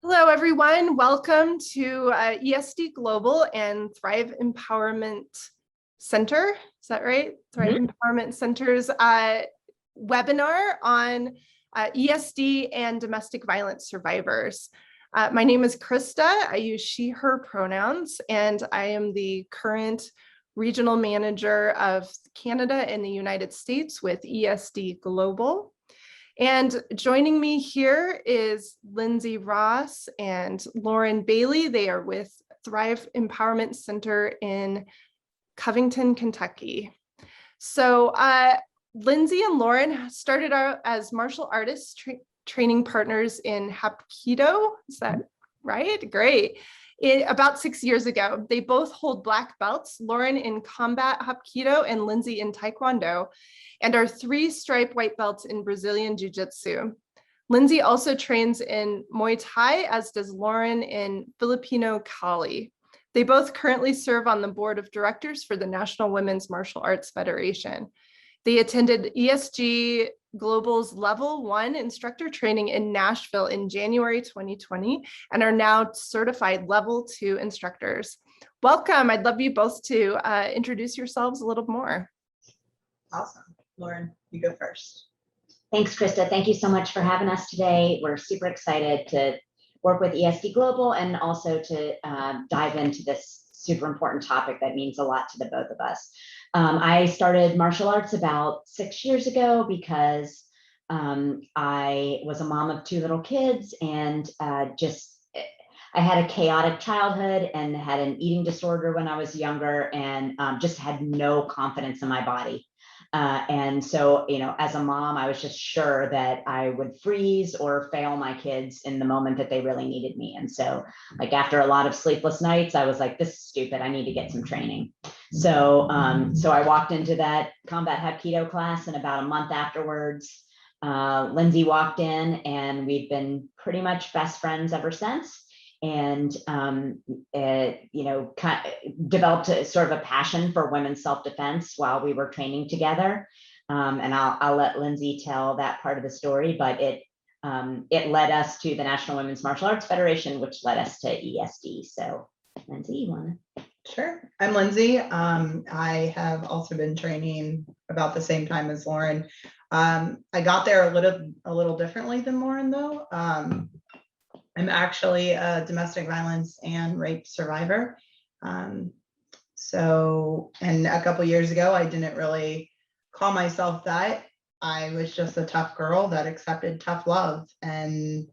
Hello, everyone. Welcome to ESD Global and Thrive Empowerment Center. Is that right? Thrive Empowerment Center's webinar on ESD and domestic violence survivors. My name is Krista. I use she, her pronouns, and I am the current regional manager of Canada and the United States with ESD Global. And joining me here is Lindsey Ross and Lauren Bailey. They are with Thrive Empowerment Center in Covington, Kentucky. So Lindsey and Lauren started out as martial artists training partners in Hapkido. Is that right? Great. About 6 years ago, they both hold black belts, Lauren in combat Hapkido and Lindsey in Taekwondo, and are 3-stripe white belts in Brazilian Jiu-Jitsu. Lindsey also trains in Muay Thai, as does Lauren in Filipino Kali. They both currently serve on the board of directors for the National Women's Martial Arts Federation. They attended ESG Global's Level 1 instructor training in Nashville in January 2020 and are now certified Level 2 instructors. Welcome. I'd love you both to introduce yourselves a little more. Awesome. Lauren, you go first. Thanks, Krista. Thank you so much for having us today. We're super excited to work with ESD Global and also to dive into this super important topic that means a lot to the both of us. I started martial arts about 6 years ago because I was a mom of 2 little kids and I had a chaotic childhood and had an eating disorder when I was younger and just had no confidence in my body. And so, as a mom, I was just sure that I would freeze or fail my kids in the moment that they really needed me. And so, after a lot of sleepless nights, I was like, this is stupid. I need to get some training. So, I walked into that combat Hapkido class, and about a month afterwards, Lindsey walked in, and we've been pretty much best friends ever since. And developed sort of a passion for women's self-defense while we were training together. And I'll let Lindsey tell that part of the story, but it led us to the National Women's Martial Arts Federation, which led us to ESD. So Lindsey, you want to? Sure. I'm Lindsey. I have also been training about the same time as Lauren. I got there a little differently than Lauren, though. I'm actually a domestic violence and rape survivor. And a couple years ago, I didn't really call myself that. I was just a tough girl that accepted tough love. And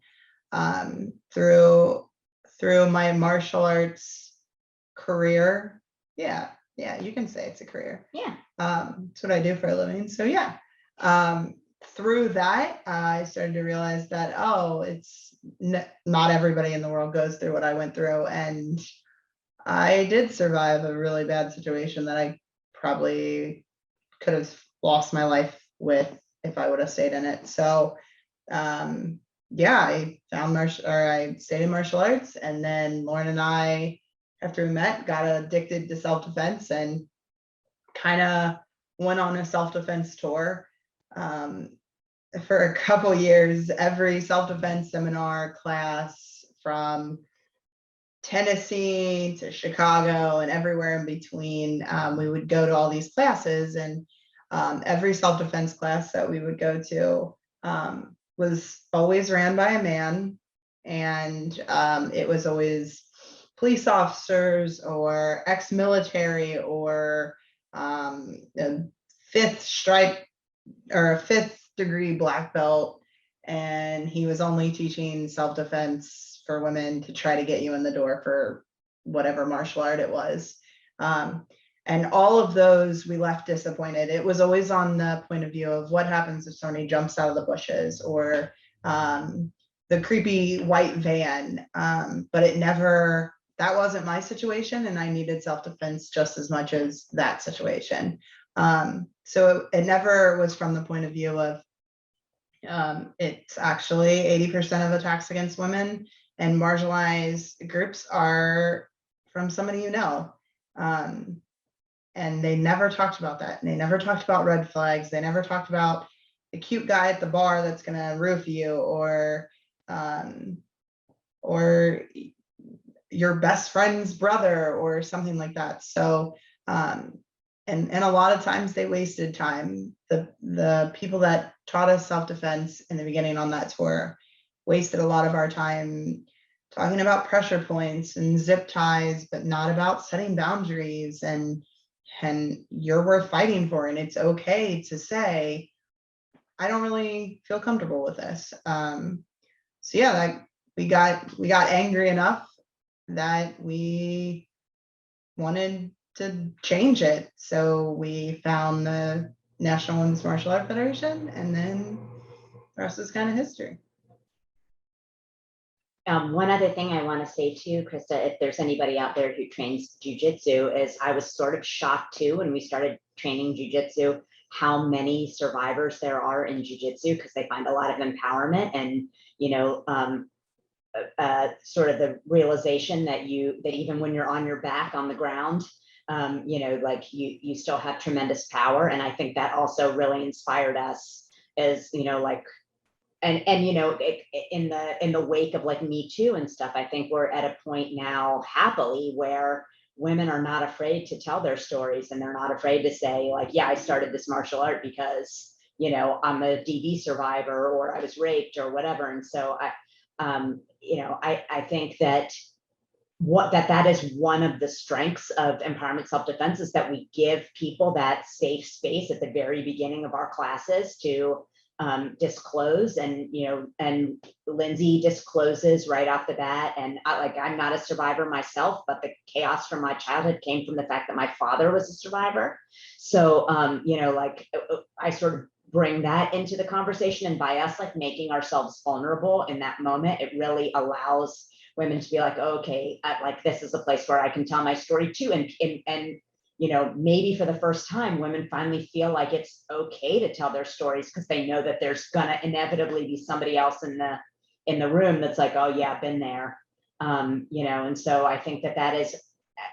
through my martial arts career, yeah, you can say it's a career. Yeah. It's what I do for a living. So yeah. Through that, I started to realize that, it's not everybody in the world goes through what I went through. And I did survive a really bad situation that I probably could have lost my life with if I would have stayed in it. So, I stayed in martial arts, and then Lauren and I, after we met, got addicted to self-defense and kind of went on a self-defense tour. For a couple years, every self-defense seminar class from Tennessee to Chicago and everywhere in between, we would go to all these classes, and every self-defense class that we would go to was always ran by a man, and it was always police officers or ex-military or a 5th stripe or a 5th degree black belt, and he was only teaching self-defense for women to try to get you in the door for whatever martial art it was. And all of those, we left disappointed. It was always on the point of view of what happens if somebody jumps out of the bushes or the creepy white van. But that wasn't my situation, and I needed self-defense just as much as that situation. So it never was from the point of view of it's actually 80% of attacks against women and marginalized groups are from somebody and they never talked about that. And they never talked about red flags. They never talked about the cute guy at the bar that's going to roof you or or your best friend's brother or something like that. So, and a lot of times they wasted time. The people that taught us self-defense in the beginning on that tour wasted a lot of our time talking about pressure points and zip ties, but not about setting boundaries and you're worth fighting for. And it's okay to say, I don't really feel comfortable with this. So yeah, like we got angry enough that we wanted to change it. So we found the National Women's Martial Art Federation, and then the rest is kind of history. One other thing I want to say too, Krista, if there's anybody out there who trains jujitsu, is I was sort of shocked too when we started training jujitsu, how many survivors there are in jujitsu, because they find a lot of empowerment and, you know, sort of the realization that even when you're on your back on the ground, you know, like you still have tremendous power. And I think that also really inspired us as, you know, like, and you know, in the wake of like Me Too and stuff, I think we're at a point now, happily, where women are not afraid to tell their stories, and they're not afraid to say, like, yeah, I started this martial art because, you know, I'm a DV survivor, or I was raped, or whatever. And so you know, I think that that is one of the strengths of empowerment self-defense, is that we give people that safe space at the very beginning of our classes to disclose. And, you know, and Lindsey discloses right off the bat. And I'm not a survivor myself, but the chaos from my childhood came from the fact that my father was a survivor. So, you know, like I sort of bring that into the conversation, and by us like making ourselves vulnerable in that moment, it really allows women to be like, oh, okay, like this is a place where I can tell my story too. And you know, maybe for the first time, women finally feel like it's okay to tell their stories, because they know that there's gonna inevitably be somebody else in the room that's like, oh yeah, I've been there. You know, and so I think that is,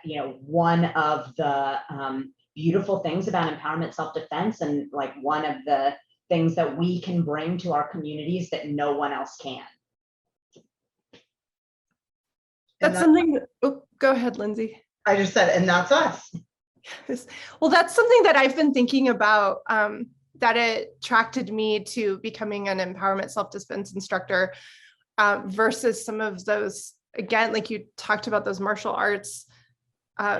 you know, one of the beautiful things about empowerment self-defense, and like one of the things that we can bring to our communities that no one else can. That's something, oh, go ahead, Lindsey. I just said, and that's us. Yes. Well, that's something that I've been thinking about, that attracted me to becoming an empowerment self-defense instructor, versus some of those, again, like you talked about, those martial arts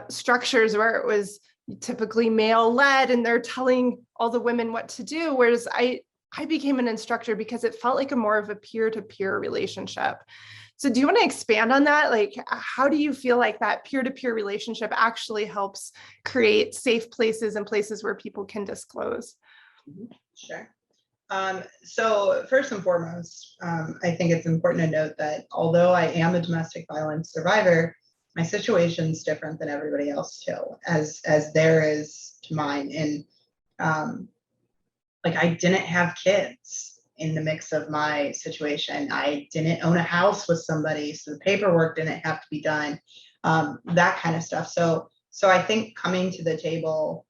structures where it was typically male-led and they're telling all the women what to do. Whereas I became an instructor because it felt like a more of a peer-to-peer relationship. So do you want to expand on that? Like, how do you feel like that peer-to-peer relationship actually helps create safe places and places where people can disclose? Sure. So first and foremost, I think it's important to note that although I am a domestic violence survivor, my situation's different than everybody else too, as there is to mine. And like, I didn't have kids in the mix of my situation. I didn't own a house with somebody, so the paperwork didn't have to be done, that kind of stuff. So I think coming to the table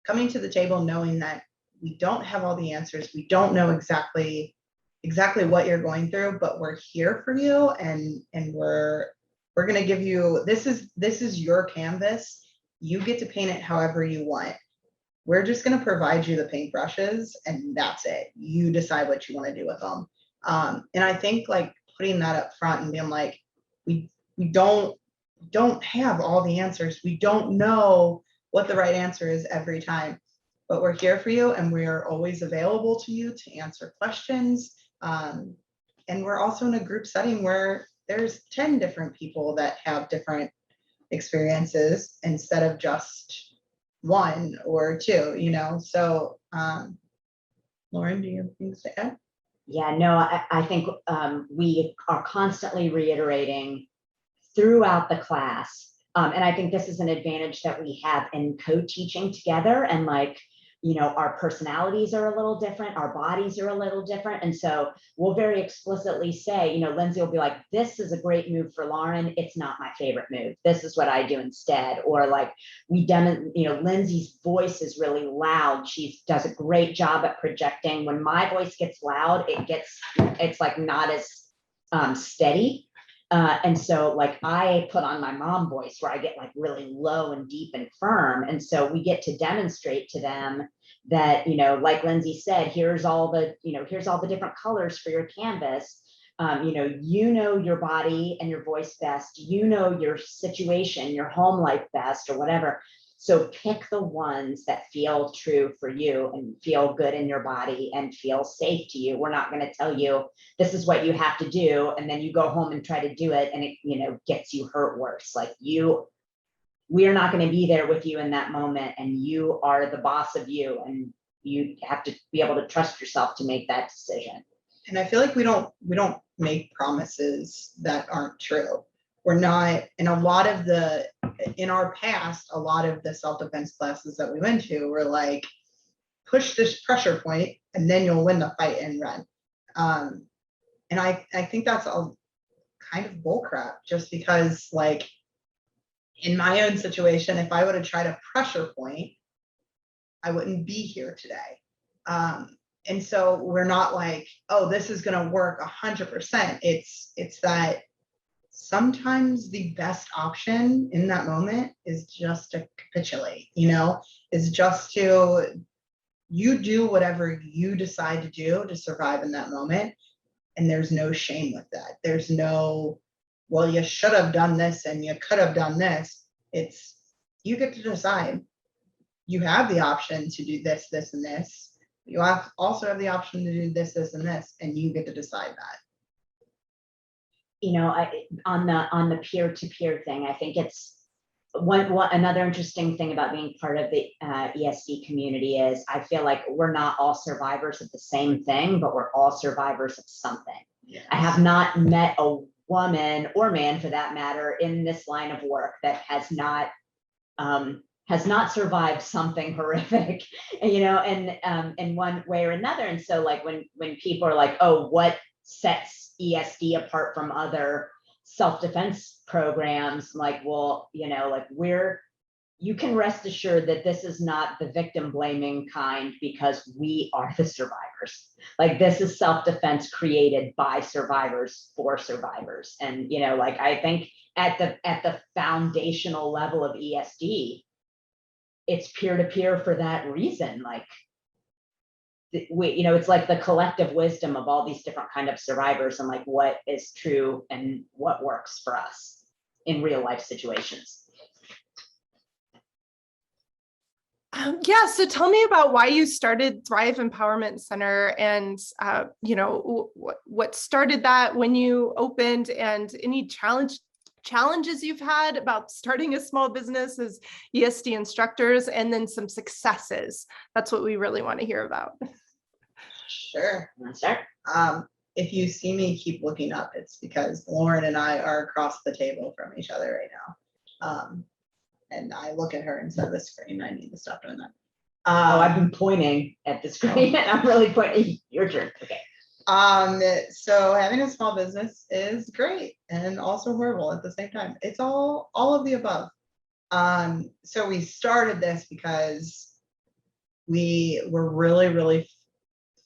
knowing that we don't have all the answers, we don't know exactly what you're going through, but we're here for you, and we're going to give you, this is your canvas. You get to paint it however you want. We're just going to provide you the paintbrushes, and that's it. You decide what you want to do with them. And I think like putting that up front and being like, we don't have all the answers. We don't know what the right answer is every time, but we're here for you, and we are always available to you to answer questions. And we're also in a group setting where there's 10 different people that have different experiences instead of just one or two, you know. So Lauren, do you have things to add? Yeah, no, I think we are constantly reiterating throughout the class, and I think this is an advantage that we have in co-teaching together. And like, you know, our personalities are a little different, our bodies are a little different. And so we'll very explicitly say, you know, Lindsey will be like, this is a great move for Lauren. It's not my favorite move. This is what I do instead. Or like, you know, Lindsey's voice is really loud. She does a great job at projecting. When my voice gets loud, it's like not as steady. And so like I put on my mom voice where I get like really low and deep and firm. And so we get to demonstrate to them that, like Lindsey said, here's all the different colors for your canvas. You know your body and your voice best, your situation, your home life best, or whatever. So pick the ones that feel true for you and feel good in your body and feel safe to you. We're not going to tell you this is what you have to do, and then you go home and try to do it, and it, gets you hurt worse. Like we are not going to be there with you in that moment, and you are the boss of you, and you have to be able to trust yourself to make that decision. And I feel like we don't make promises that aren't true. We're not, in our past, a lot of the self-defense classes that we went to were like, push this pressure point and then you'll win the fight and run. And I think that's a kind of bullcrap, just because like in my own situation, if I would have tried a pressure point, I wouldn't be here today. And so we're not like, oh, this is going to work 100%. It's that sometimes the best option in that moment is just to capitulate, is just to, you do whatever you decide to do to survive in that moment. And there's no shame with that. There's no, well, you should have done this and you could have done this. It's, you get to decide. You have the option to do this, this, and this. You also have the option to do this, this, and this, and you get to decide that. On the peer-to-peer thing, I think it's another interesting thing about being part of the ESD community is I feel like we're not all survivors of the same thing, but we're all survivors of something. Yes. I have not met a woman or man, for that matter, in this line of work that has not survived something horrific, in one way or another. And so like when people are like, oh, what sets ESD apart from other self-defense programs, like, well, you can rest assured that this is not the victim blaming kind, because we are the survivors. Like, this is self-defense created by survivors for survivors. And I think at the foundational level of ESD, it's peer-to-peer for that reason. Like, it's like the collective wisdom of all these different kind of survivors, and like what is true and what works for us in real life situations. Yeah, so tell me about why you started Thrive Empowerment Center, and what started that, when you opened, and any challenges you've had about starting a small business as ESD instructors, and then some successes. That's what we really want to hear about. Sure. Sure. If you see me keep looking up, it's because Lauren and I are across the table from each other right now. And I look at her and said, the screen, I need to stop doing that. I've been pointing at the screen. I'm really pointing. Your turn. Okay. So having a small business is great and also horrible at the same time. It's all of the above. So we started this because we were really, really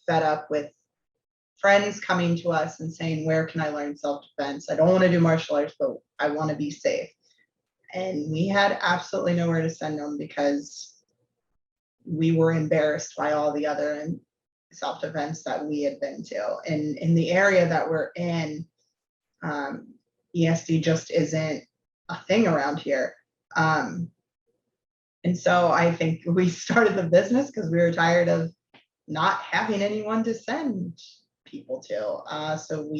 fed up with friends coming to us and saying, where can I learn self-defense? I don't want to do martial arts, but I want to be safe. And we had absolutely nowhere to send them because we were embarrassed by all the other self-defense that we had been to. And in the area that we're in, ESD just isn't a thing around here. And so I think we started the business because we were tired of not having anyone to send people to. So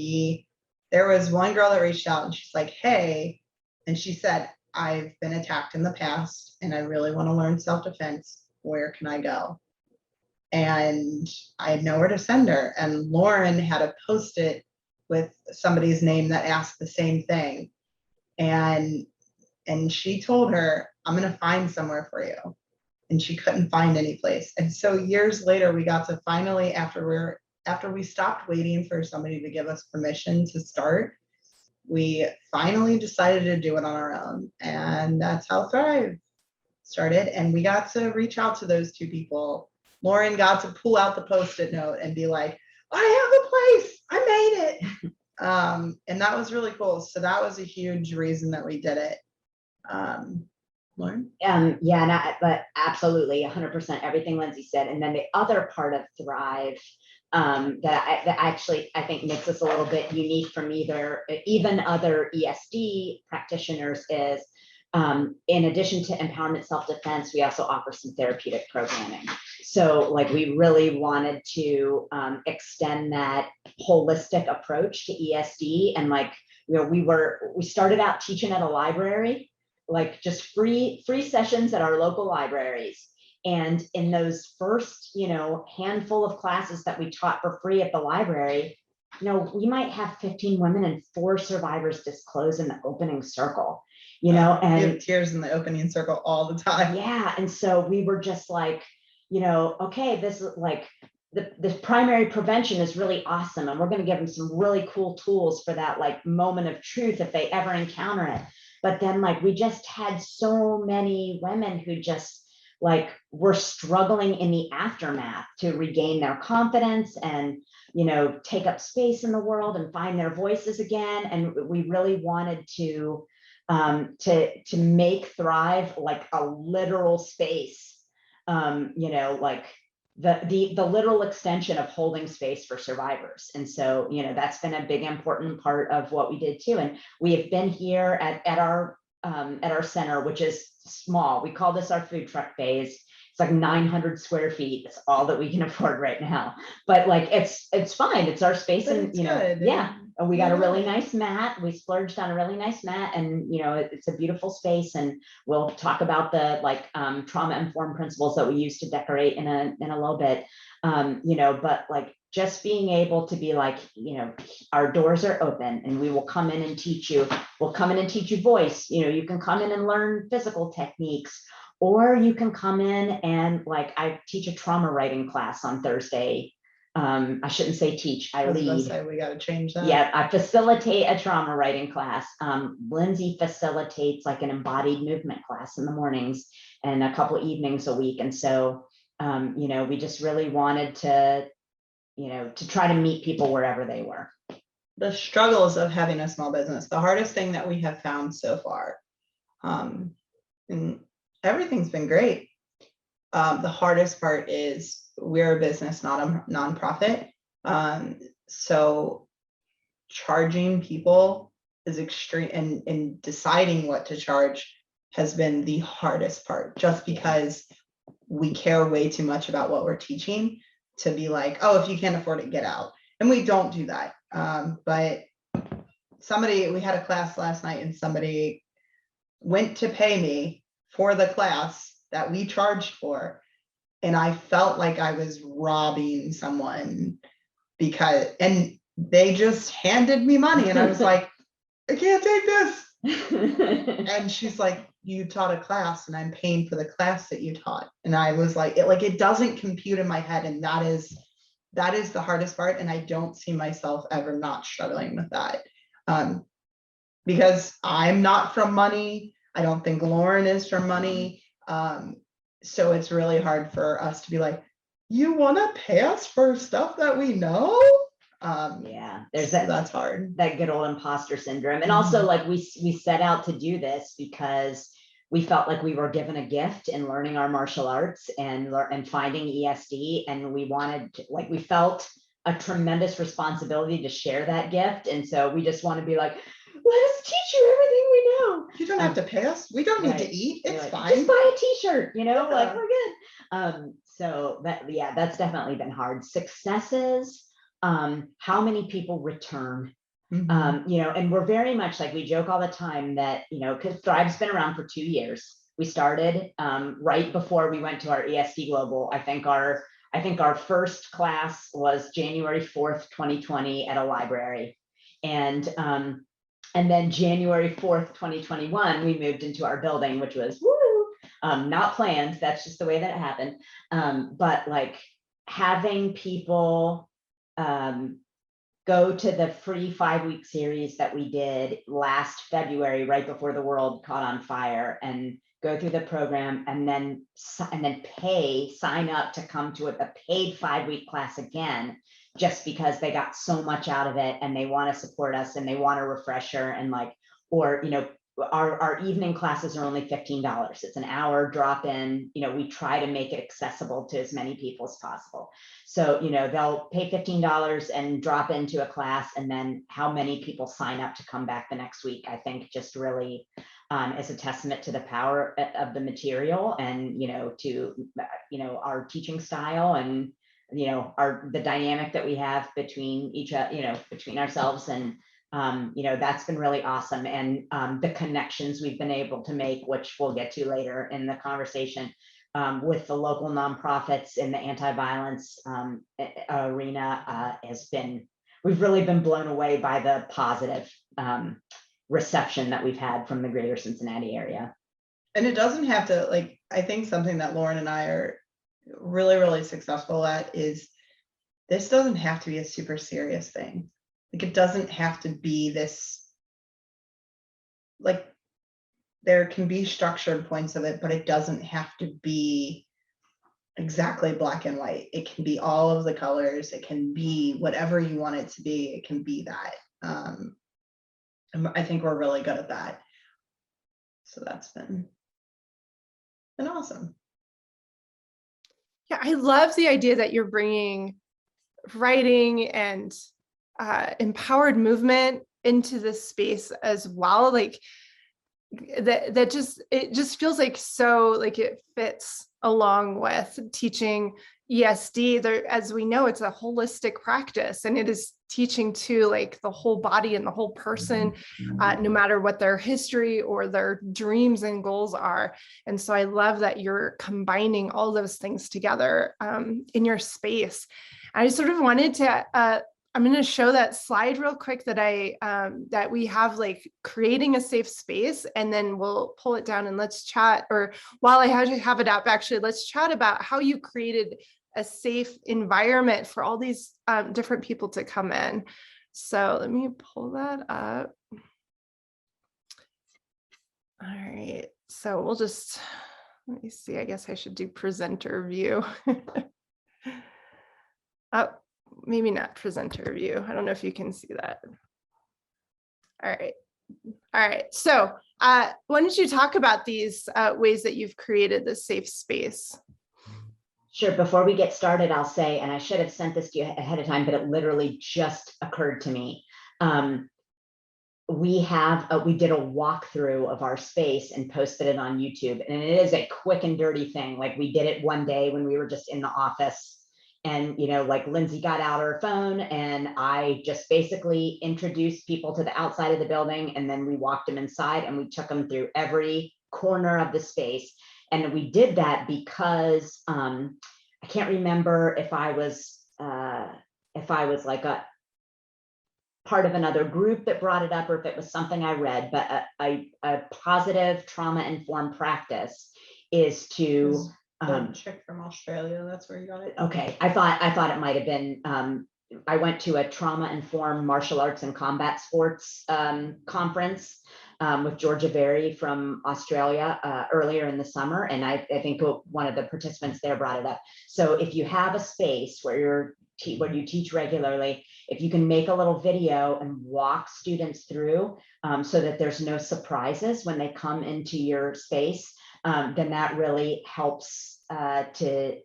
there was one girl that reached out and she's like, hey, and she said, I've been attacked in the past and I really want to learn self-defense. Where can I go? And I had nowhere to send her. And Lauren had a Post-it with somebody's name that asked the same thing. And she told her, I'm going to find somewhere for you. And she couldn't find any place. And so years later, we got to finally, after we stopped waiting for somebody to give us permission to start, we finally decided to do it on our own. And that's how Thrive started. And we got to reach out to those two people. Lauren got to pull out the Post-it note and be like, I have a place. I made it. And that was really cool. So that was a huge reason that we did it. Lauren? Yeah, but absolutely 100% everything Lindsay said. And then the other part of Thrive that actually I think makes us a little bit unique from even other ESD practitioners is in addition to empowerment self-defense, we also offer some therapeutic programming. So like we really wanted to extend that holistic approach to ESD. And like, you know, we started out teaching at a library, like just free sessions at our local libraries. And in those first, you know, handful of classes that we taught for free at the library, you know, we might have 15 women and 4 survivors disclose in the opening circle, you know, You and have tears in the opening circle all the time. yeah. And so we were just like, you know, okay, this is like the primary prevention is really awesome. And we're going to give them some really cool tools for that like moment of truth if they ever encounter it. But then like we just had so many women who just like were struggling in the aftermath to regain their confidence and, you know, take up space in the world and find their voices again. And we really wanted to make Thrive like a literal space, you know, like the literal extension of holding space for survivors. And so, you know, that's been a big important part of what we did too. And we have been here at our center, which is small. We call this our food truck phase. It's like 900 square feet. It's all that we can afford right now. But like, it's fine. It's our space, But and it's you know, good. yeah. And we got a really Yeah. nice mat. We splurged on a really nice mat, and you know, it's a beautiful space. And we'll talk about the like trauma-informed principles that we use to decorate in a little bit. You know, but like just being able to be like, you know, our doors are open, and we will come in and teach you. We'll come in and teach you voice. You know, you can come in and learn physical techniques, or you can come in and like I teach a trauma writing class on Thursday. I shouldn't say teach, I was gonna lead. say, we gotta change that. Yeah, I facilitate a trauma writing class. Lindsay facilitates like an embodied movement class in the mornings and a couple evenings a week. And so, you know, we just really wanted to, you know, to try to meet people wherever they were. The struggles of having a small business, the hardest thing that we have found so far, and everything's been great. The hardest part is we're a business, not a nonprofit. So charging people is extreme, and deciding what to charge has been the hardest part, just because we care way too much about what we're teaching to be like, oh, if you can't afford it, get out. And we don't do that. But we had a class last night, and somebody went to pay me for the class that we charged for. And I felt like I was robbing someone and they just handed me money, and I was like, I can't take this. And she's like, you taught a class and I'm paying for the class that you taught. And I was like, it doesn't compute in my head. And that is the hardest part. And I don't see myself ever not struggling with that. Because I'm not from money. I don't think Lauren is from money. So it's really hard for us to be like, you want to pay us for stuff that we know? Yeah, there's so that's hard. That good old imposter syndrome. And also like we set out to do this because we felt like we were given a gift in learning our martial arts and finding ESD. And we wanted to, like, we felt a tremendous responsibility to share that gift. And so we just want to be like, let us teach you everything we know. You don't have to pay us. We don't need to eat. It's like, fine. Just buy a t-shirt, you know, like we're good. So that's definitely been hard. Successes, how many people return, Mm-hmm. you know, and we're very much like, we joke all the time that, you know, because Thrive's been around for 2 years. We started right before we went to our ESD Global. I think our first class was January 4th, 2020 at a library. And then January 4th, 2021, we moved into our building, which was not planned. That's just the way that it happened. But like having people go to the free 5-week series that we did last February, right before the world caught on fire, and go through the program, and then sign up to come to a paid 5-week class again, just because they got so much out of it and they want to support us and they want a refresher, and like, or, you know, our evening classes are only $15. It's an hour drop in. You know, we try to make it accessible to as many people as possible. So, you know, they'll pay $15 and drop into a class, and then how many people sign up to come back the next week, I think just really is a testament to the power of the material, and, you know, to, you know, our teaching style, and, you know, the dynamic that we have between between ourselves, and you know, that's been really awesome. And the connections we've been able to make, which we'll get to later in the conversation, with the local nonprofits in the anti-violence arena we've really been blown away by the positive reception that we've had from the greater Cincinnati area. And it doesn't have to, like, I think something that Lauren and I are really, really successful at is, this doesn't have to be a super serious thing. Like, it doesn't have to be this, like, there can be structured points of it, but it doesn't have to be exactly black and white. It can be all of the colors. It can be whatever you want it to be. It can be that. And I think we're really good at that. So that's been awesome. Yeah, I love the idea that you're bringing writing and empowered movement into this space as well. Like it just feels like so, like it fits along with teaching ESD. There, as we know, it's a holistic practice, and it is teaching to like the whole body and the whole person, no matter what their history or their dreams and goals are. And so I love that you're combining all those things together in your space. I sort of wanted to I'm going to show that slide real quick that that we have, like creating a safe space, and then we'll pull it down and let's chat. Or while I have it up, actually, let's chat about how you created a safe environment for all these different people to come in. So let me pull that up. All right. So we'll just, let me see. I guess I should do presenter view. Oh. Maybe not presenter view. I don't know if you can see that. All right. All right. So why don't you talk about these ways that you've created this safe space? Sure. Before we get started, I'll say, and I should have sent this to you ahead of time, but it literally just occurred to me. We did a walkthrough of our space and posted it on YouTube, and it is a quick and dirty thing. Like, we did it one day when we were just in the office. And, you know, like Lindsey got out her phone, and I just basically introduced people to the outside of the building, and then we walked them inside and we took them through every corner of the space. And we did that because I can't remember if I was like a part of another group that brought it up, or if it was something I read, but a positive trauma-informed practice is to Chick from Australia, that's where you got it. Okay, I thought it might have been. I went to a trauma-informed martial arts and combat sports conference with Georgia Berry from Australia earlier in the summer, and I think one of the participants there brought it up. So if you have a space where you teach regularly, if you can make a little video and walk students through so that there's no surprises when they come into your space, then that really helps to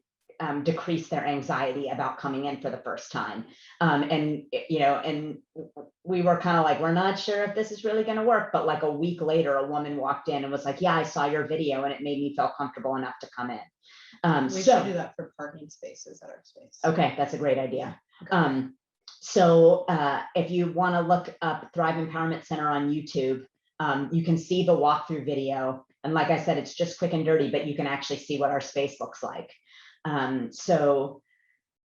decrease their anxiety about coming in for the first time. And, you know, and we were kind of like, we're not sure if this is really going to work. But like a week later, a woman walked in and was like, yeah, I saw your video and it made me feel comfortable enough to come in. We should do that for parking spaces at our space. Okay, that's a great idea. Okay. So if you want to look up Thrive Empowerment Center on YouTube, you can see the walkthrough video. And like I said, it's just quick and dirty, but you can actually see what our space looks like. So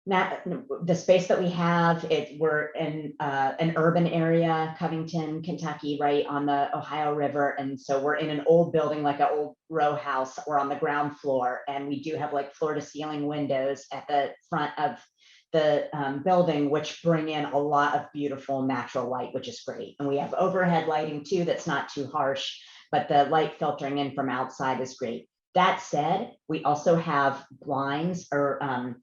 now the space that we have, we're in an urban area, Covington, Kentucky, right on the Ohio River. And so we're in an old building, like an old row house. We're on the ground floor, and we do have like floor to ceiling windows at the front of the building, which bring in a lot of beautiful natural light, which is great. And we have overhead lighting too, that's not too harsh. but the light filtering in from outside is great. That said, we also have blinds or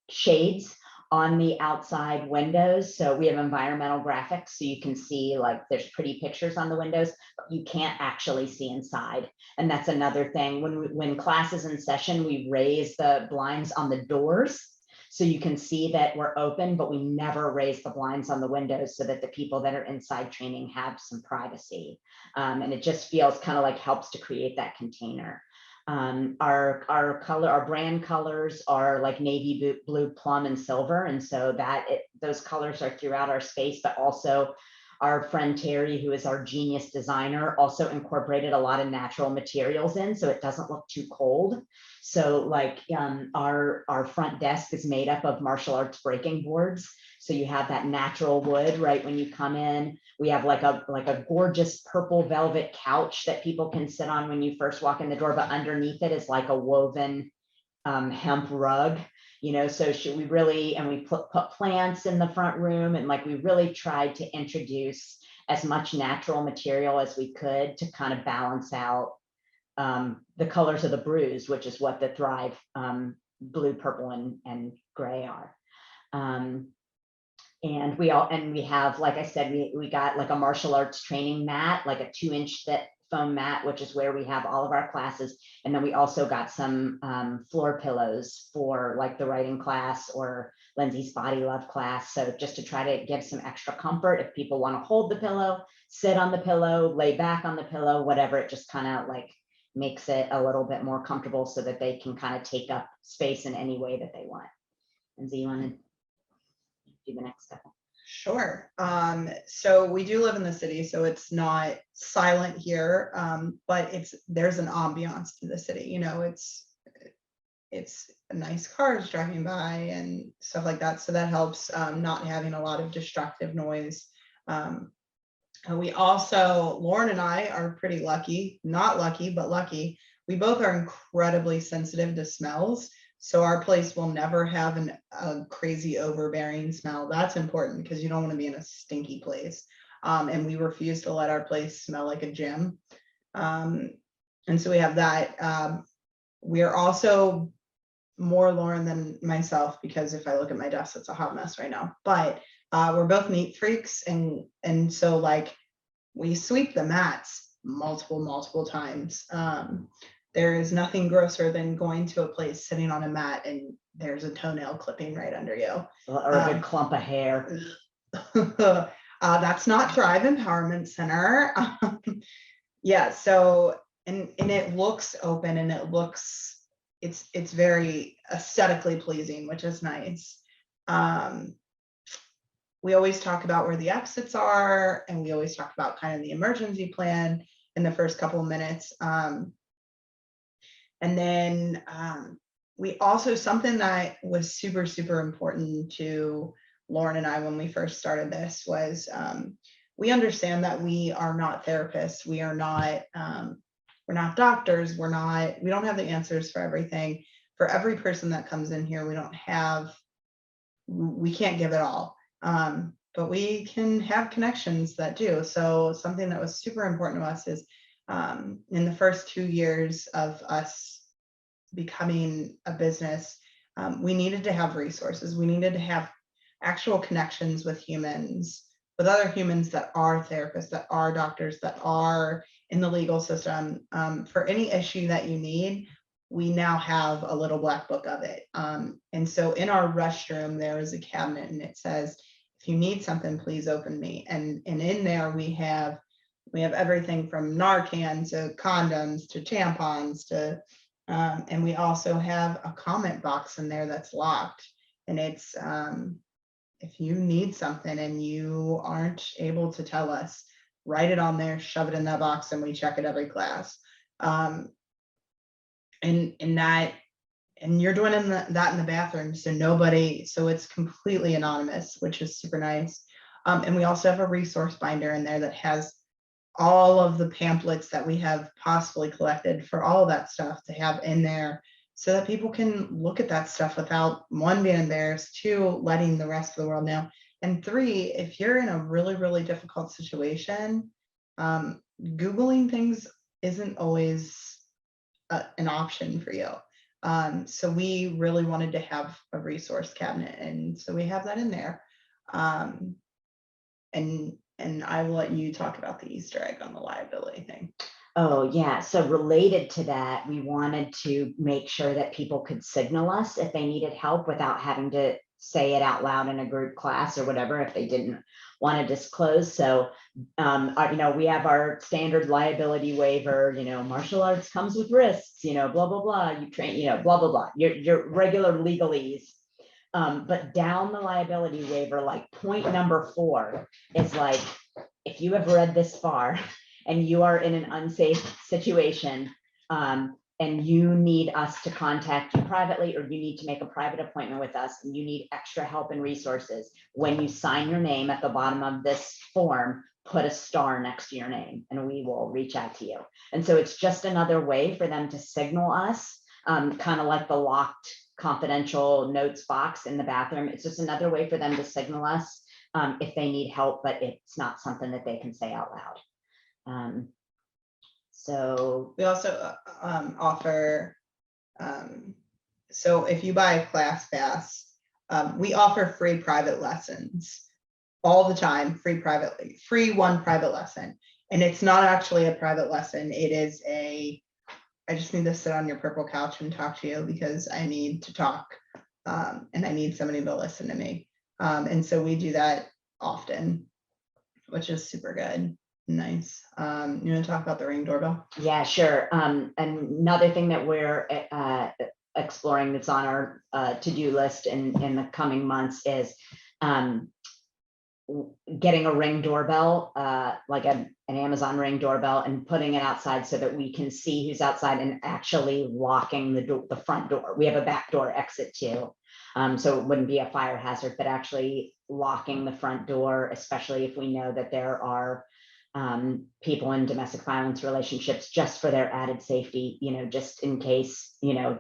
shades on the outside windows. So we have environmental graphics, so you can see like there's pretty pictures on the windows, but you can't actually see inside. And that's another thing. When class is in session, we raise the blinds on the doors so you can see that we're open, but we never raise the blinds on the windows so that the people that are inside training have some privacy. And it just feels kind of like helps to create that container. Our brand colors are like navy blue, plum, and silver. And so those colors are throughout our space, but also our friend Terry, who is our genius designer, also incorporated a lot of natural materials in, so it doesn't look too cold. So like our front desk is made up of martial arts breaking boards. So you have that natural wood right when you come in. We have like a gorgeous purple velvet couch that people can sit on when you first walk in the door, but underneath it is like a woven hemp rug, so we put plants in the front room, and like we really tried to introduce as much natural material as we could to kind of balance out the colors of the brews, which is what the Thrive blue, purple, and gray are. And we have, like I said, we got like a martial arts training mat, like a 2-inch thick foam mat, which is where we have all of our classes. And then we also got some floor pillows for like the writing class or Lindsey's body love class. So just to try to give some extra comfort, if people want to hold the pillow, sit on the pillow, lay back on the pillow, whatever, it just kind of like makes it a little bit more comfortable so that they can kind of take up space in any way that they want. Lindsey, you want to do the next step? Sure. So we do live in the city, so it's not silent here, but there's an ambiance to the city. It's nice cars driving by and stuff like that. So that helps not having a lot of destructive noise. We also, Lauren and I are pretty lucky, not lucky, but lucky. We both are incredibly sensitive to smells. So our place will never have a crazy overbearing smell. That's important because you don't want to be in a stinky place. And we refuse to let our place smell like a gym. And so we have that. We are also more Lauren than myself, because if I look at my desk, it's a hot mess right now. But we're both neat freaks. And so like we sweep the mats multiple times. There is nothing grosser than going to a place, sitting on a mat, and there's a toenail clipping right under you. Or a good clump of hair. That's not Thrive Empowerment Center. Yeah, so, and it looks open, and it's very aesthetically pleasing, which is nice. We always talk about where the exits are, and we always talk about kind of the emergency plan in the first couple of minutes. And then we also, something that was super important to Lauren and I when we first started this was we understand that we are not therapists. We are not, we're not doctors. We don't have the answers for everything. For every person that comes in here, we can't give it all. But we can have connections that do. So something that was super important to us is in the first 2 years of us becoming a business, we needed to have resources. We needed to have actual connections with other humans that are therapists, that are doctors, that are in the legal system. For any issue that you need, we now have a little black book of it. And so in our restroom, there is a cabinet, and it says, if you need something, please open me. And in there we have everything from Narcan to condoms to tampons to, and we also have a comment box in there that's locked. And it's, if you need something and you aren't able to tell us, write it on there, shove it in that box, and we check it every class. And you're doing that in the bathroom, so it's completely anonymous, which is super nice. And we also have a resource binder in there that has all of the pamphlets that we have possibly collected for all of that stuff to have in there, so that people can look at that stuff without, 1, being embarrassed, 2, letting the rest of the world know, and 3, if you're in a really difficult situation, Googling things isn't always an option for you. So we really wanted to have a resource cabinet, and so we have that in there. And I will let you talk about the Easter egg on the liability thing. Oh, yeah. So related to that, we wanted to make sure that people could signal us if they needed help without having to say it out loud in a group class or whatever, if they didn't want to disclose. So, we have our standard liability waiver, martial arts comes with risks, blah, blah, blah, you train, blah, blah, blah, your regular legalese. But down the liability waiver, like point number 4 is like, if you have read this far, and you are in an unsafe situation, and you need us to contact you privately, or you need to make a private appointment with us, and you need extra help and resources, when you sign your name at the bottom of this form, put a star next to your name, and we will reach out to you. And so it's just another way for them to signal us, kind of like the locked confidential notes box in the bathroom. It's just another way for them to signal us if they need help, but it's not something that they can say out loud. So we also offer, so if you buy a class pass, we offer free private lessons all the time, free one private lesson. And it's not actually a private lesson. It is I just need to sit on your purple couch and talk to you because I need to talk, and I need somebody to listen to me. And so we do that often, which is super good. Nice. You want to talk about the Ring doorbell? yeah, sure. Another thing that we're exploring that's on our to-do list in the coming months is getting a Ring doorbell, like an Amazon Ring doorbell, and putting it outside so that we can see who's outside and actually locking the front door. We have a back door exit too. So it wouldn't be a fire hazard, but actually locking the front door, especially if we know that there are people in domestic violence relationships, just for their added safety, just in case,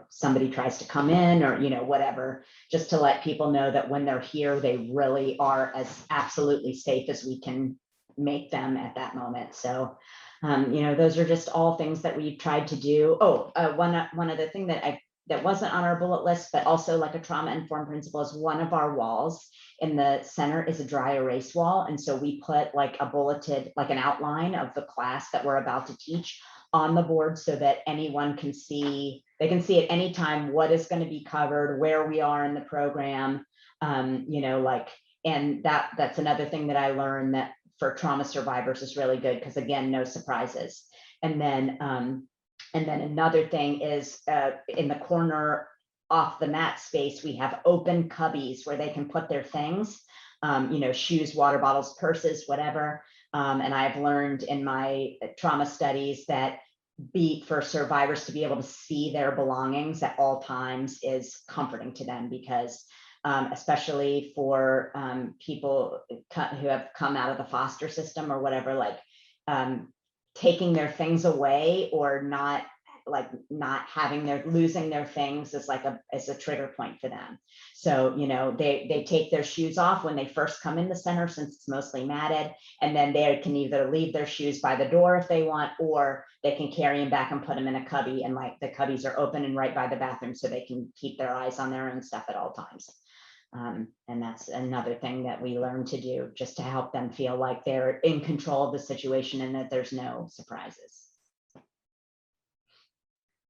somebody tries to come in or, whatever, just to let people know that when they're here, they really are as absolutely safe as we can make them at that moment. So, those are just all things that we've tried to do. One other thing that wasn't on our bullet list, but also like a trauma-informed principle, is one of our walls in the center is a dry erase wall. And so we put like a bulleted, like an outline of the class that we're about to teach on the board so that anyone can see, they can see at any time what is going to be covered, where we are in the program, and that's another thing that I learned that for trauma survivors is really good, because again, no surprises. And then another thing is in the corner off the mat space, we have open cubbies where they can put their things, shoes, water bottles, purses, whatever. And I've learned in my trauma studies that for survivors to be able to see their belongings at all times is comforting to them, because especially for people who have come out of the foster system or whatever, like taking their things away or not losing their things is like as a trigger point for them. So, they take their shoes off when they first come in the center, since it's mostly matted, and then they can either leave their shoes by the door if they want, or they can carry them back and put them in a cubby, and like the cubbies are open and right by the bathroom, so they can keep their eyes on their own stuff at all times. And that's another thing that we learn to do, just to help them feel like they're in control of the situation and that there's no surprises.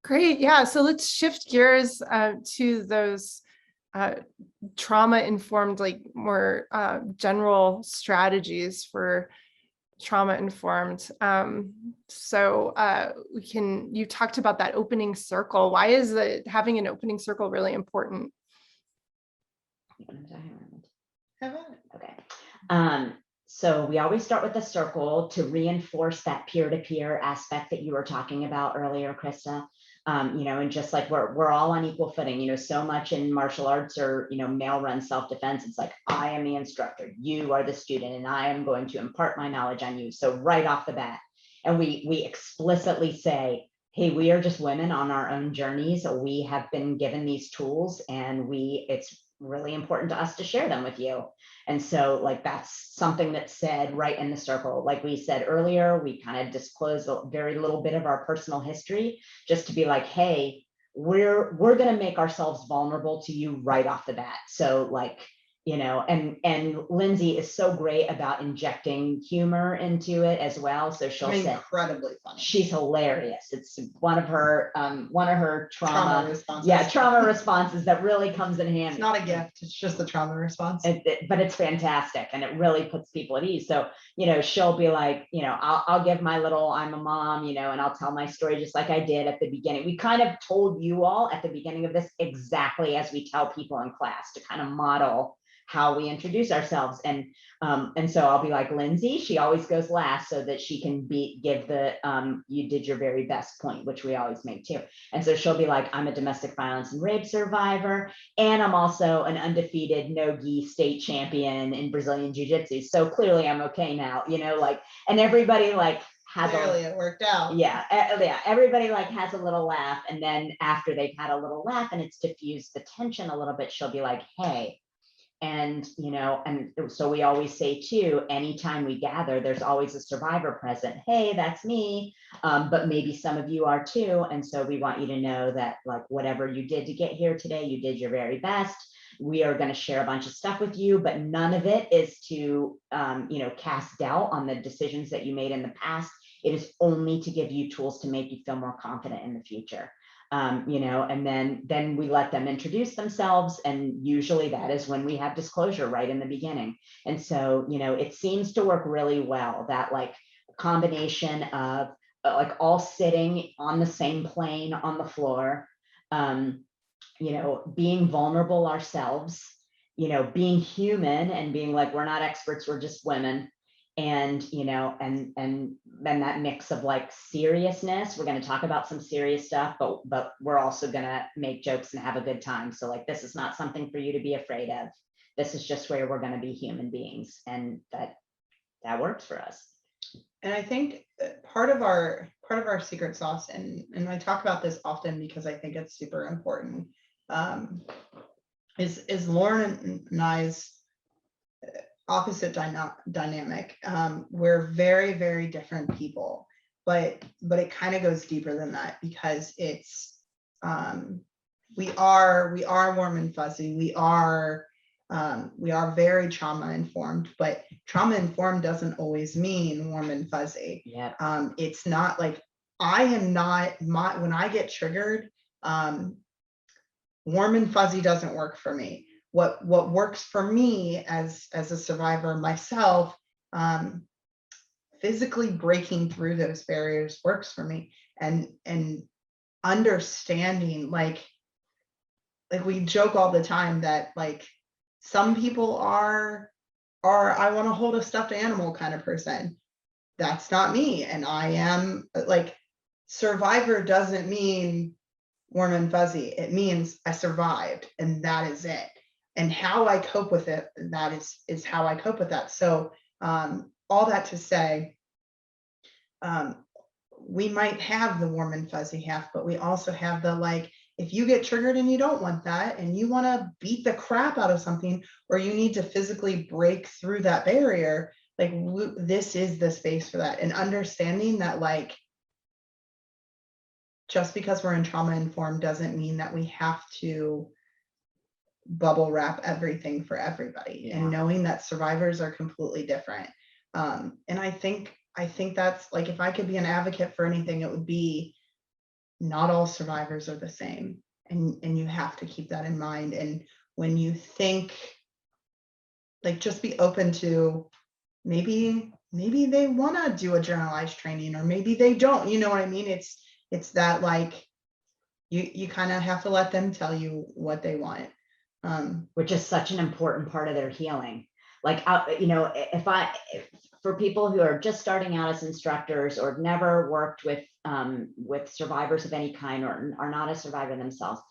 Great. Yeah. So let's shift gears to those trauma-informed, like more general strategies for trauma-informed. You talked about that opening circle. Why is having an opening circle really important? Okay. So we always start with a circle to reinforce that peer-to-peer aspect that you were talking about earlier, Krista. And just like we're all on equal footing, so much in martial arts or, male-run self-defense, it's like, I am the instructor, you are the student, and I am going to impart my knowledge on you. So right off the bat, and we explicitly say, hey, we are just women on our own journeys. We have been given these tools, and it's really important to us to share them with you. And so like, that's something that's said right in the circle. Like we said earlier, we kind of disclose a very little bit of our personal history, just to be like, hey, we're going to make ourselves vulnerable to you right off the bat. So like, you know, and Lindsey is so great about injecting humor into it as well. So she'll say, incredibly funny. she's hilarious. It's one of her trauma responses. Yeah, trauma responses that really comes in handy. It's not a gift, it's just a trauma response. But it's fantastic, and it really puts people at ease. So, you know, she'll be like, you know, I'll give my little, I'm a mom, you know, and I'll tell my story just like I did at the beginning. We kind of told you all at the beginning of this exactly as we tell people in class, to kind of model how we introduce ourselves. And so I'll be like, Lindsey, she always goes last so that she can give the you did your very best point, which we always make too. And so she'll be like, I'm a domestic violence and rape survivor, and I'm also an undefeated no-gi state champion in Brazilian jiu-jitsu. So clearly I'm okay now, you know, like, and everybody like clearly it worked out. Yeah, everybody like has a little laugh. And then after they've had a little laugh and it's diffused the tension a little bit, she'll be like, hey. And, you know, and so we always say too, anytime we gather, there's always a survivor present. Hey, that's me. But maybe some of you are too. And so we want you to know that like, whatever you did to get here today, you did your very best. We are going to share a bunch of stuff with you, but none of it is to, you know, cast doubt on the decisions that you made in the past. It is only to give you tools to make you feel more confident in the future. You know, and then we let them introduce themselves. And usually that is when we have disclosure right in the beginning. And so, you know, it seems to work really well, that like combination of like all sitting on the same plane on the floor, you know, being vulnerable ourselves, you know, being human and being like, we're not experts, we're just women. And, you know, and then that mix of like seriousness, we're going to talk about some serious stuff, but we're also going to make jokes and have a good time. So like, this is not something for you to be afraid of. This is just where we're going to be human beings. And that works for us. And I think part of our secret sauce, and I talk about this often because I think it's super important, is Lauren and I's opposite dynamic. We're very, very different people, but it kind of goes deeper than that, because it's we are warm and fuzzy. We are very trauma informed, but trauma informed doesn't always mean warm and fuzzy. Yeah. It's not like I am not when I get triggered, warm and fuzzy doesn't work for me. What works for me as a survivor myself, physically breaking through those barriers works for me, and understanding, like we joke all the time that like some people are I want to hold a stuffed animal kind of person. That's not me. And I am like, survivor doesn't mean warm and fuzzy. It means I survived, and that is it. And how I cope with it, that is how I cope with that. So all that to say, we might have the warm and fuzzy half, but we also have the, like, if you get triggered and you don't want that, and you want to beat the crap out of something, or you need to physically break through that barrier, like this is the space for that. And understanding that, like, just because we're in trauma informed doesn't mean that we have to bubble wrap everything for everybody. Yeah. And knowing that survivors are completely different. And I think that's, like, if I could be an advocate for anything, it would be not all survivors are the same. And you have to keep that in mind. And when you think, like, just be open to maybe they want to do a generalized training, or maybe they don't, you know what I mean? It's that, like, you kind of have to let them tell you what they want. Which is such an important part of their healing. Like, you know, for people who are just starting out as instructors, or never worked with survivors of any kind, or are not a survivor themselves,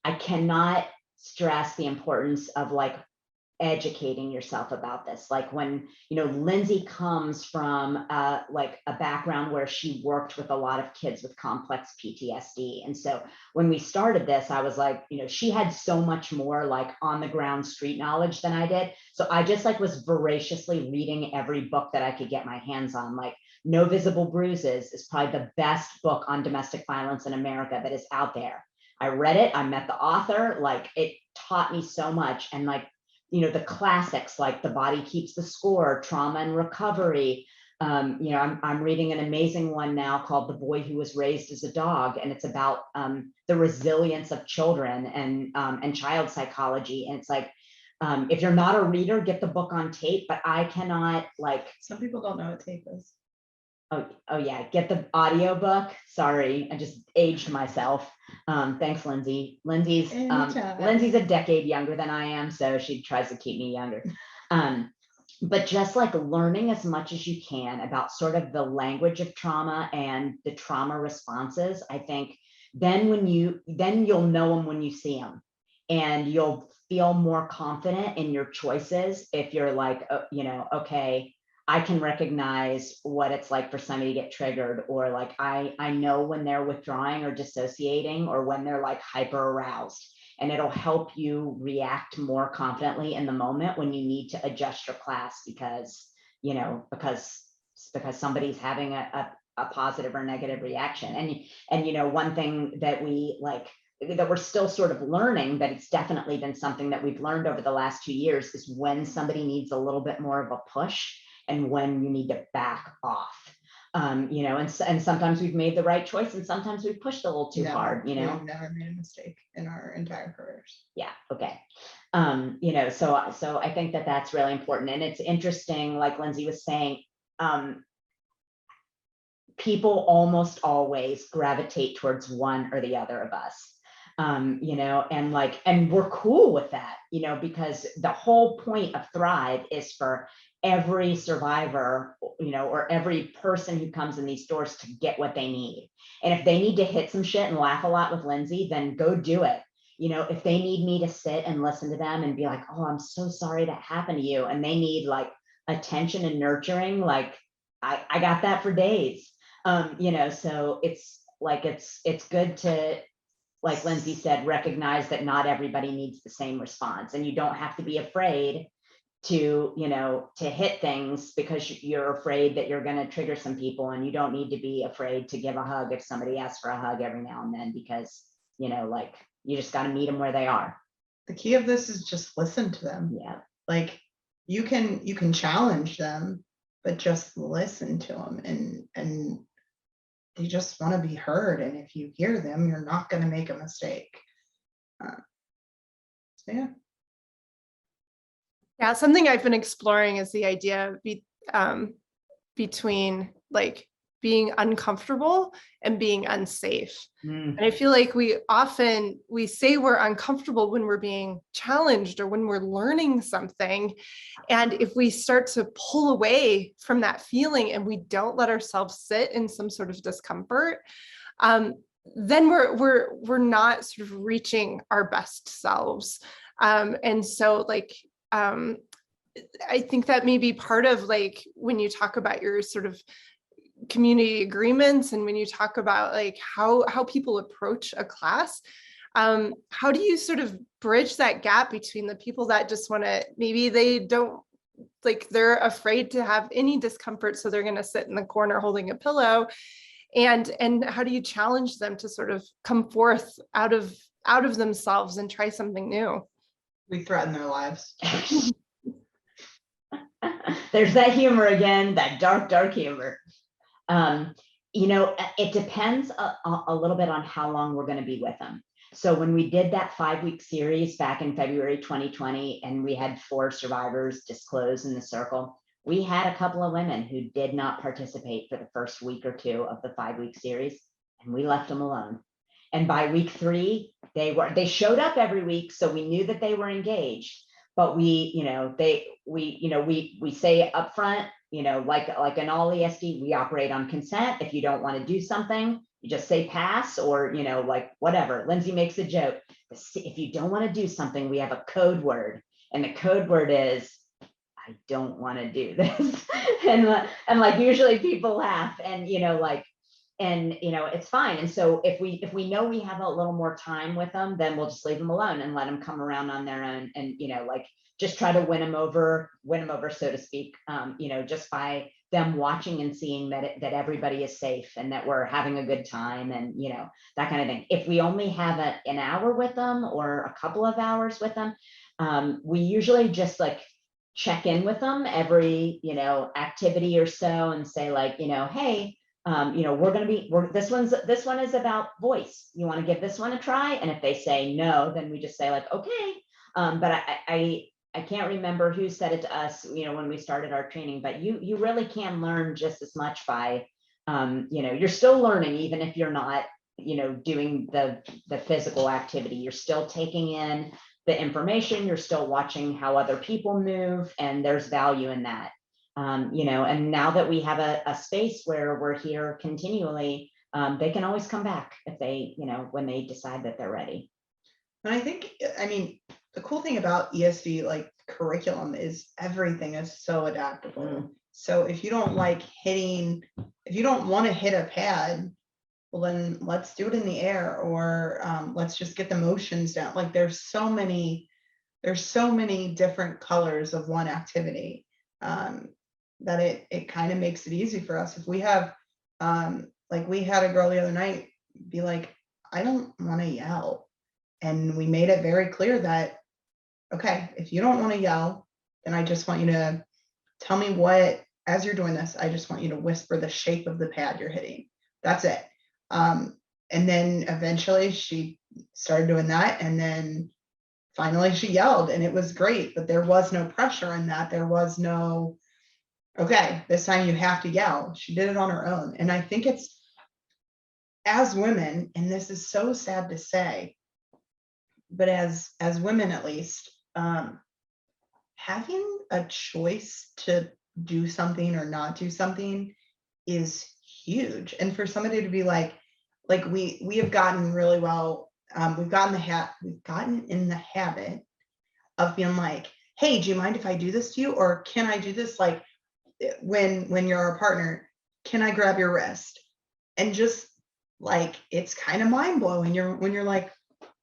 I cannot stress the importance of, like, educating yourself about this. Like when, Lindsey comes from like a background where she worked with a lot of kids with complex PTSD. And so when we started this, I was like, she had so much more like on the ground street knowledge than I did. So I just like was voraciously reading every book that I could get my hands on. Like No Visible Bruises is probably the best book on domestic violence in America that is out there. I read it, I met the author, like it taught me so much. And like, the classics like The Body Keeps the Score, Trauma and Recovery. I'm reading an amazing one now called The Boy Who Was Raised as a Dog, and it's about the resilience of children and child psychology. And it's like, if you're not a reader, get the book on tape, but I cannot like. Some people don't know what tape is. Oh yeah, get the audiobook. Sorry, I just aged myself. Thanks, Lindsey. Lindsey's a decade younger than I am, so she tries to keep me younger. But just like learning as much as you can about sort of the language of trauma and the trauma responses, I think then you'll know them when you see them, and you'll feel more confident in your choices if you're like, okay, I can recognize what it's like for somebody to get triggered, or like I know when they're withdrawing or dissociating, or when they're like hyper aroused, and it'll help you react more confidently in the moment when you need to adjust your class because somebody's having a positive or negative reaction. And one thing that that we're still sort of learning, but it's definitely been something that we've learned over the last 2 years, is when somebody needs a little bit more of a push and when you need to back off. And sometimes we've made the right choice, and sometimes we've pushed a little too hard. We've never made a mistake in our entire careers. Yeah. Okay. So I think that that's really important, and it's interesting. Like Lindsey was saying, people almost always gravitate towards one or the other of us. And we're cool with that, because the whole point of Thrive is for every survivor, or every person who comes in these doors to get what they need. And if they need to hit some shit and laugh a lot with Lindsey, then go do it. If they need me to sit and listen to them and be like, oh, I'm so sorry that happened to you, and they need like attention and nurturing, like I got that for days. So it's good to, like Lindsey said, recognize that not everybody needs the same response, and you don't have to be afraid to hit things because you're afraid that you're going to trigger some people, and you don't need to be afraid to give a hug if somebody asks for a hug every now and then, because you just got to meet them where they are. The key of this is just listen to them. Yeah. Like you can challenge them, but just listen to them, and they just want to be heard. And if you hear them, you're not going to make a mistake. So yeah. Yeah, something I've been exploring is the idea between like being uncomfortable and being unsafe. And I feel like we say we're uncomfortable when we're being challenged or when we're learning something. And if we start to pull away from that feeling and we don't let ourselves sit in some sort of discomfort, then we're not sort of reaching our best selves. And so like, I think that may be part of like when you talk about your sort of community agreements, and when you talk about like how people approach a class, how do you sort of bridge that gap between the people that just want to, maybe they don't, like they're afraid to have any discomfort, so they're going to sit in the corner holding a pillow, and how do you challenge them to sort of come forth out of themselves and try something new? We threaten their lives. There's that humor again, that dark humor. It depends a little bit on how long we're going to be with them. So when we did that 5-week series back in February 2020, and we had 4 survivors disclose in the circle, we had a couple of women who did not participate for the first week or 2 of the 5-week series, and we left them alone. And by week 3, they showed up every week, so we knew that they were engaged. But we say up front, like in all ESD, we operate on consent. If you don't want to do something, you just say pass, or like whatever. Lindsey makes a joke. If you don't want to do something, we have a code word, And the code word is, I don't want to do this. and like usually people laugh, and it's fine. And so if we know we have a little more time with them, then we'll just leave them alone and let them come around on their own, and just try to win them over, so to speak, just by them watching and seeing that everybody is safe and that we're having a good time, and that kind of thing. If we only have an hour with them or a couple of hours with them, we usually just like check in with them every activity or so and say like, hey, this one is about voice. You want to give this one a try? And if they say no, then we just say like, okay. But I can't remember who said it to us, when we started our training, but you really can learn just as much by, you're still learning, even if you're not, doing the physical activity. You're still taking in the information, you're still watching how other people move, and there's value in that. And now that we have a space where we're here continually, they can always come back if they, when they decide that they're ready. And I think, the cool thing about ESD like curriculum is everything is so adaptable. So if you don't want to hit a pad, well then let's do it in the air, or let's just get the motions down. Like there's so many different colors of one activity, that it kind of makes it easy for us. If we have, like we had a girl the other night be like, I don't want to yell. And we made it very clear that, okay, if you don't want to yell, then I just want you to tell me as you're doing this, I just want you to whisper the shape of the pad you're hitting. That's it. And then eventually she started doing that. And then finally she yelled, and it was great, but there was no pressure in that. There was no, okay, this time you have to yell. She did it on her own. And I think it's, as women, and this is so sad to say, but as women at least, having a choice to do something or not do something is huge. And for somebody to be like we have gotten really well, we've gotten in the habit of being like, hey, do you mind if I do this to you? Or can I do this? Like when you're a partner, can I grab your wrist? And just like, it's kind of mind blowing. When you're like,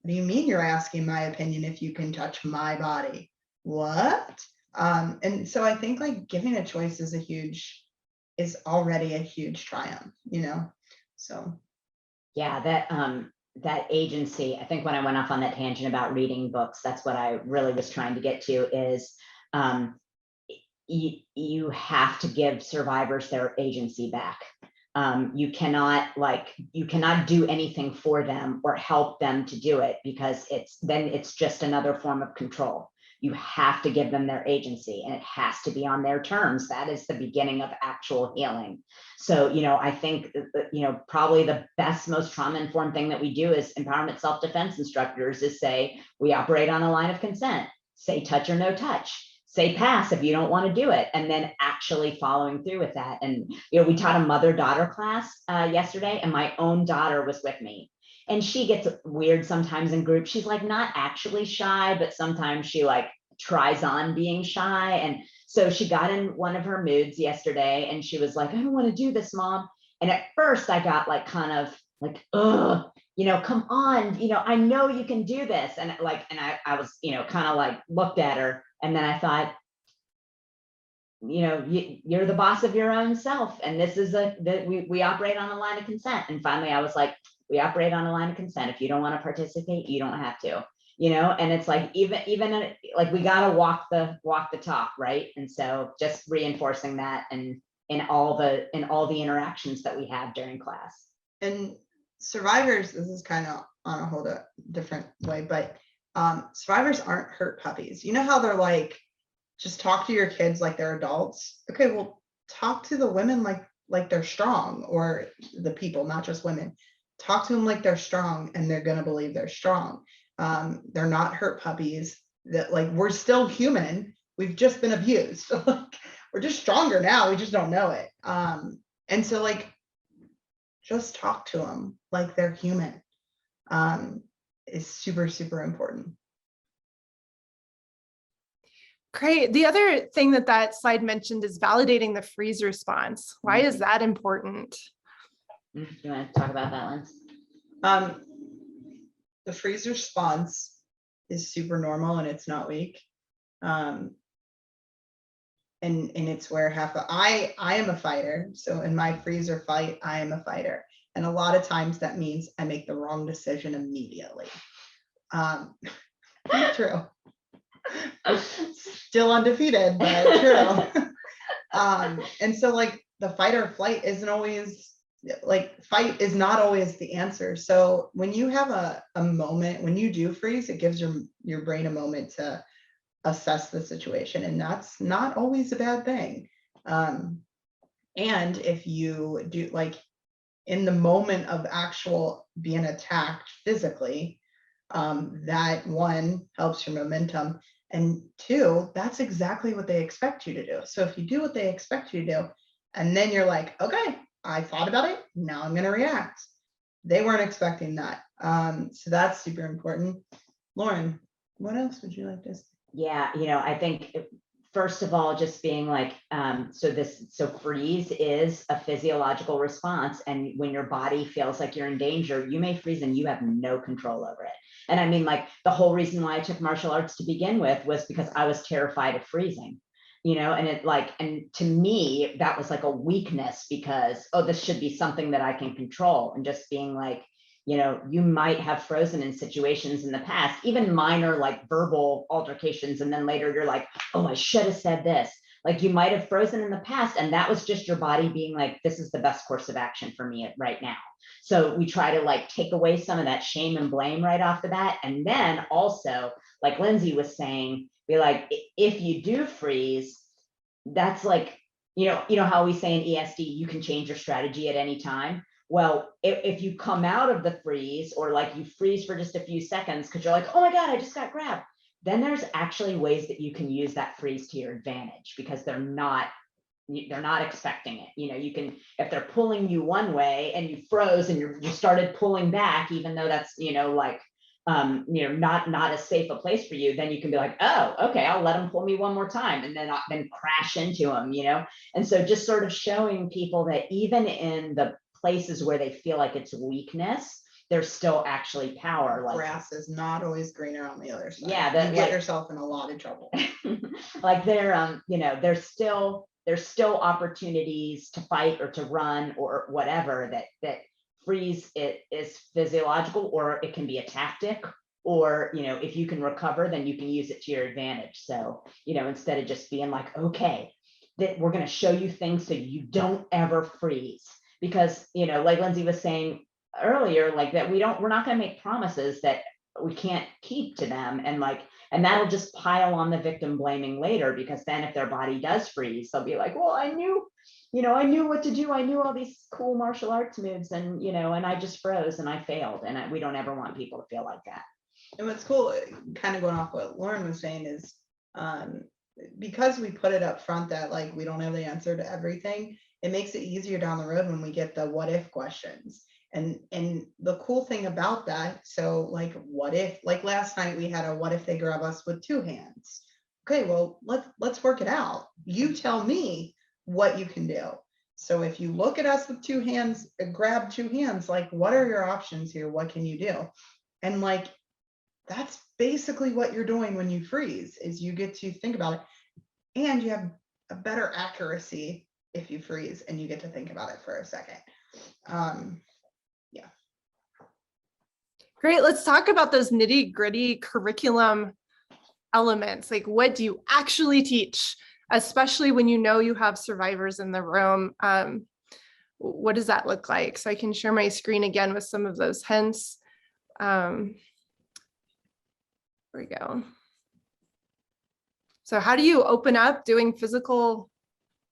what do you mean you're asking my opinion if you can touch my body? What? And so I think like giving a choice is already a huge triumph, so. Yeah, that agency, I think when I went off on that tangent about reading books, that's what I really was trying to get to is, you have to give survivors their agency back. You cannot do anything for them or help them to do it, because it's just another form of control. You have to give them their agency, and it has to be on their terms. That is the beginning of actual healing. So, I think, probably the best, most trauma-informed thing that we do as empowerment self-defense instructors is say, we operate on a line of consent, say touch or no touch. Say pass if you don't want to do it, and then actually following through with that. And we taught a mother-daughter class yesterday, and my own daughter was with me. And she gets weird sometimes in groups. She's like not actually shy, but sometimes she like tries on being shy. And so she got in one of her moods yesterday, and she was like, I don't want to do this, Mom. And at first I got like kind of like, ugh, come on, I know you can do this. And I was, kind of like looked at her. And then I thought, you're the boss of your own self. And this is we operate on a line of consent. And finally I was like, we operate on a line of consent. If you don't want to participate, you don't have to, and it's like, even like we got to walk the talk. Right. And so just reinforcing that, and in all the interactions that we have during class. And survivors, this is kind of on a whole different way, but survivors aren't hurt puppies. You know how they're like, just talk to your kids like they're adults. Okay, well, talk to the women like they're strong, or the people, not just women. Talk to them like they're strong, and they're gonna believe they're strong. They're not hurt puppies. That like, we're still human. We've just been abused. We're just stronger now. We just don't know it. And so like, just talk to them like they're human. Is super, super important. Great. The other thing that slide mentioned is validating the freeze response. Why is that important? Do you want to talk about that, Lindsey? The freeze response is super normal and it's not weak. And it's where I am a fighter. So in my freeze or fight, I am a fighter. And a lot of times that means I make the wrong decision immediately. True. Still undefeated, but true. And so like the fight or flight isn't always, like fight is not always the answer. So when you have a moment, when you do freeze, it gives your brain a moment to assess the situation, and that's not always a bad thing. And if you do, like in the moment of actual being attacked physically, that one helps your momentum, and two, that's exactly what they expect you to do. So if you do what they expect you to do, and then you're like, okay, I thought about it, now I'm going to react. They weren't expecting that. So that's super important. Lauren, what else would you like to say? Yeah, I think first of all, just being like, so freeze is a physiological response. And when your body feels like you're in danger, you may freeze and you have no control over it. And I mean, like the whole reason why I took martial arts to begin with was because I was terrified of freezing, and to me, that was like a weakness because, oh, this should be something that I can control. And just being like, you might have frozen in situations in the past, even minor like verbal altercations. And then later you're like, oh, I should have said this. Like you might have frozen in the past. And that was just your body being like, this is the best course of action for me right now. So we try to like take away some of that shame and blame right off the bat. And then also, like Lindsey was saying, be like, if you do freeze, that's like, how we say in ESD, you can change your strategy at any time. Well, if you come out of the freeze or like you freeze for just a few seconds because you're like, oh my God, I just got grabbed, then there's actually ways that you can use that freeze to your advantage because they're not expecting it. You can, if they're pulling you one way and you froze and you started pulling back, even though that's, not as safe a place for you, then you can be like, oh, okay, I'll let them pull me one more time and then crash into them, And so just sort of showing people that even in the places where they feel like it's weakness, there's still actually power. Like grass is not always greener on the other side. Yeah, you get yourself in a lot of trouble. Like there's still opportunities to fight or to run or whatever that freeze it is physiological, or it can be a tactic, or if you can recover, then you can use it to your advantage. So instead of just being like, okay, that we're going to show you things so you don't ever freeze, because like Lindsey was saying earlier, like that we're not going to make promises that we can't keep to them, and that'll just pile on the victim blaming later, because then if their body does freeze, they'll be like, well, I knew what to do. I knew all these cool martial arts moves, and and I just froze and I failed. And we don't ever want people to feel like that. And what's cool, kind of going off what Lauren was saying, is because we put it up front that like we don't have the answer to everything, it makes it easier down the road when we get the what if questions. And the cool thing about that, so like what if, like last night we had a what if they grab us with two hands. Okay, well let's work it out. You tell me what you can do. So if you look at us with two hands, grab two hands, like what are your options here? What can you do? And like that's basically what you're doing when you freeze, is you get to think about it, and you have a better accuracy if you freeze and you get to think about it for a second. Yeah. Great. Let's talk about those nitty-gritty curriculum elements. Like, what do you actually teach, especially when you have survivors in the room? What does that look like? So I can share my screen again with some of those hints. Here we go. So how do you open up doing physical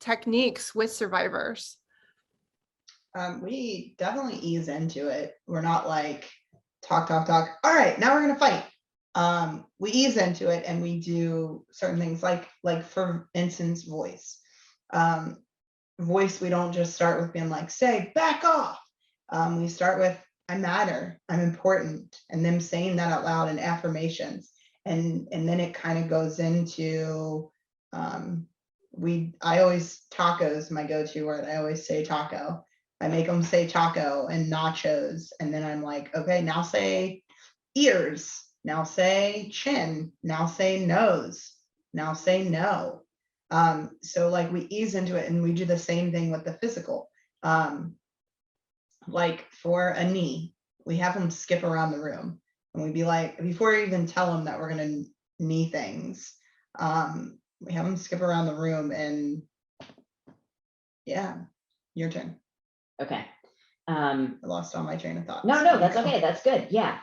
techniques with survivors? We definitely ease into it. We're not like talk. All right, now we're gonna fight. We ease into it, and we do certain things like for instance, voice. Voice, we don't just start with being like, say, back off. We start with, I matter, I'm important, and them saying that out loud in affirmations. and then it kind of goes into, I always, tacos, my go-to word. I always say taco. I make them say taco and nachos. And then I'm like, okay, now say ears, now say chin, now say nose, now say no. So like we ease into it, and we do the same thing with the physical. Like for a knee, we have them skip around the room, and we'd be like, before we even tell them that we're going to knee things, we have them skip around the room, and yeah, your turn. Okay. I lost all my train of thought. No, that's okay. That's good. Yeah.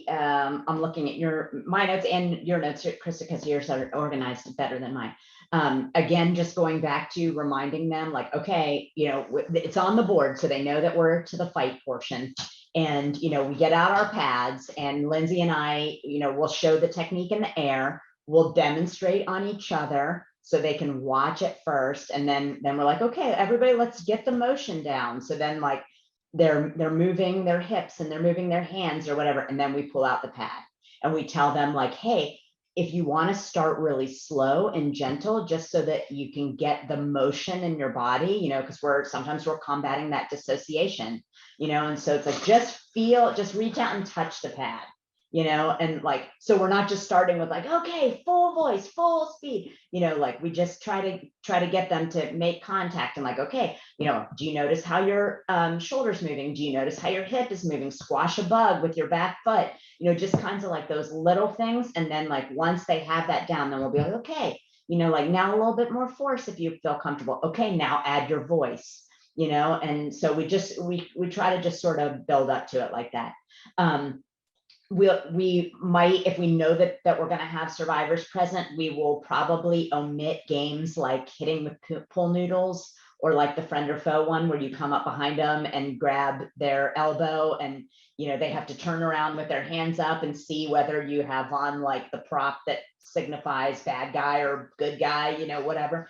I'm looking at my notes and your notes, Krista, because yours are organized better than mine. Again, just going back to reminding them, like, okay, it's on the board, so they know that we're to the fight portion. And, we get out our pads, and Lindsay and I, we'll show the technique in the air. We'll demonstrate on each other so they can watch it first. And then we're like, okay, everybody, let's get the motion down. So then like they're moving their hips and they're moving their hands or whatever. And then we pull out the pad and we tell them like, hey, if you want to start really slow and gentle, just so that you can get the motion in your body, because sometimes we're combating that dissociation, and so it's like, just reach out and touch the pad, and like, so we're not just starting with like, okay, full voice, full speed, like we just try to get them to make contact and like, okay, do you notice how your shoulder's moving? Do you notice how your hip is moving? Squash a bug with your back foot, just kinds of like those little things. And then like, once they have that down, then we'll be like, okay, like now a little bit more force if you feel comfortable. Okay, now add your voice, and so we try to just sort of build up to it like that. We might, if we know that we're going to have survivors present, we will probably omit games like hitting with pool noodles, or like the friend or foe one where you come up behind them and grab their elbow, and they have to turn around with their hands up and see whether you have on like the prop that signifies bad guy or good guy, whatever.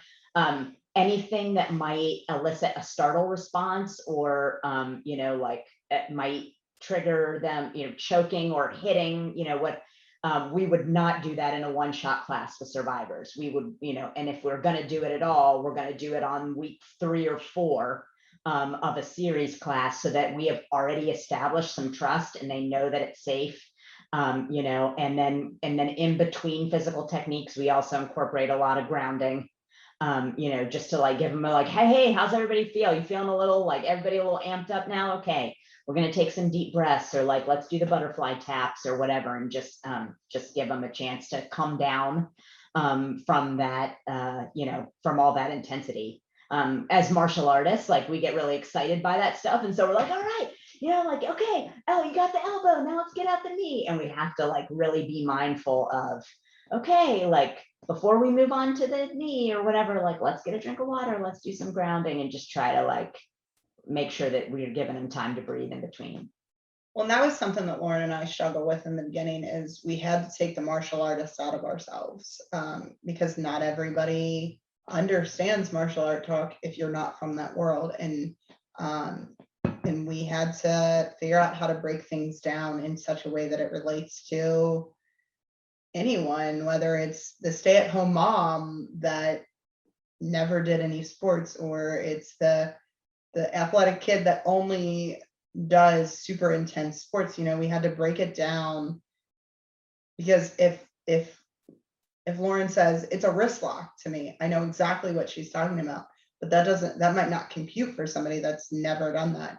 Anything that might elicit a startle response, or like it might trigger them, choking or hitting, we would not do that in a one-shot class with survivors. We would, and if we're going to do it at all, we're going to do it on week 3 or 4 of a series class, so that we have already established some trust and they know that it's safe. And then in between physical techniques, we also incorporate a lot of grounding. Just to like give them a like, hey, how's everybody feel? You feeling a little like everybody a little amped up now? Okay, we're going to take some deep breaths, or like, let's do the butterfly taps or whatever, and just give them a chance to come down from that, from all that intensity. As martial artists, like we get really excited by that stuff. And so we're like, all right, like, okay, oh, you got the elbow, now let's get out the knee. And we have to like really be mindful of, okay, like before we move on to the knee or whatever, like, let's get a drink of water, let's do some grounding, and just try to like make sure that we're giving them time to breathe in between. Well, and that was something that Lauren and I struggled with in the beginning, is we had to take the martial artists out of ourselves, because not everybody understands martial art talk if you're not from that world. And we had to figure out how to break things down in such a way that it relates to anyone, whether it's the stay-at-home mom that never did any sports, or it's the athletic kid that only does super intense sports. We had to break it down, because if Lauren says it's a wrist lock to me, I know exactly what she's talking about, but that might not compute for somebody that's never done that.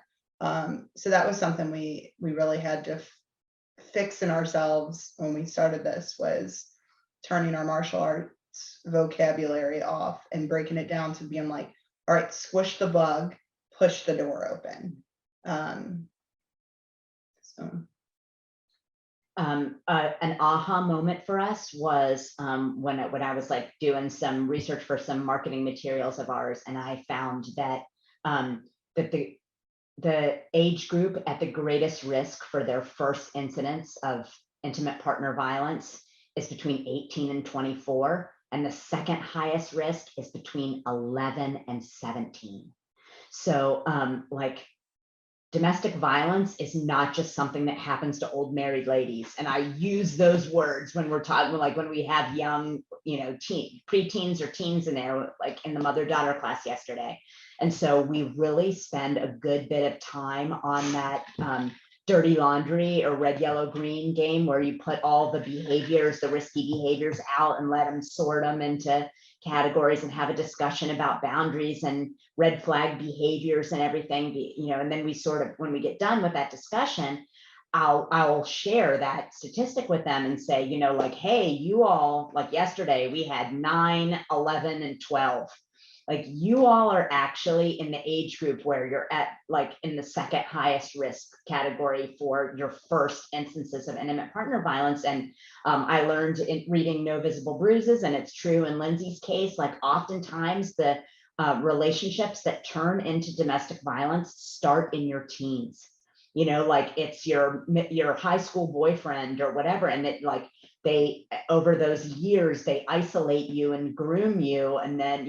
So that was something we really had to fix in ourselves when we started this, was turning our martial arts vocabulary off and breaking it down to being like, all right, squish the bug, push the door open. An aha moment for us was when I was like doing some research for some marketing materials of ours, and I found that that the age group at the greatest risk for their first incidents of intimate partner violence is between 18 and 24, and the second highest risk is between 11 and 17. So like domestic violence is not just something that happens to old married ladies. And I use those words when we're talking, like when we have young, preteens or teens in there, like in the mother-daughter class yesterday. And so we really spend a good bit of time on that dirty laundry or red, yellow, green game, where you put all the behaviors, the risky behaviors out and let them sort them into categories and have a discussion about boundaries and red flag behaviors and everything, and then we sort of, when we get done with that discussion, I'll share that statistic with them and say, like, hey, you all, like yesterday, we had 9, 11, and 12. Like, you all are actually in the age group where you're at, like, in the second highest risk category for your first instances of intimate partner violence. And I learned in reading No Visible Bruises, and it's true in Lindsey's case, like oftentimes the relationships that turn into domestic violence start in your teens. Like it's your high school boyfriend or whatever, and it, like, they, over those years, they isolate you and groom you, and then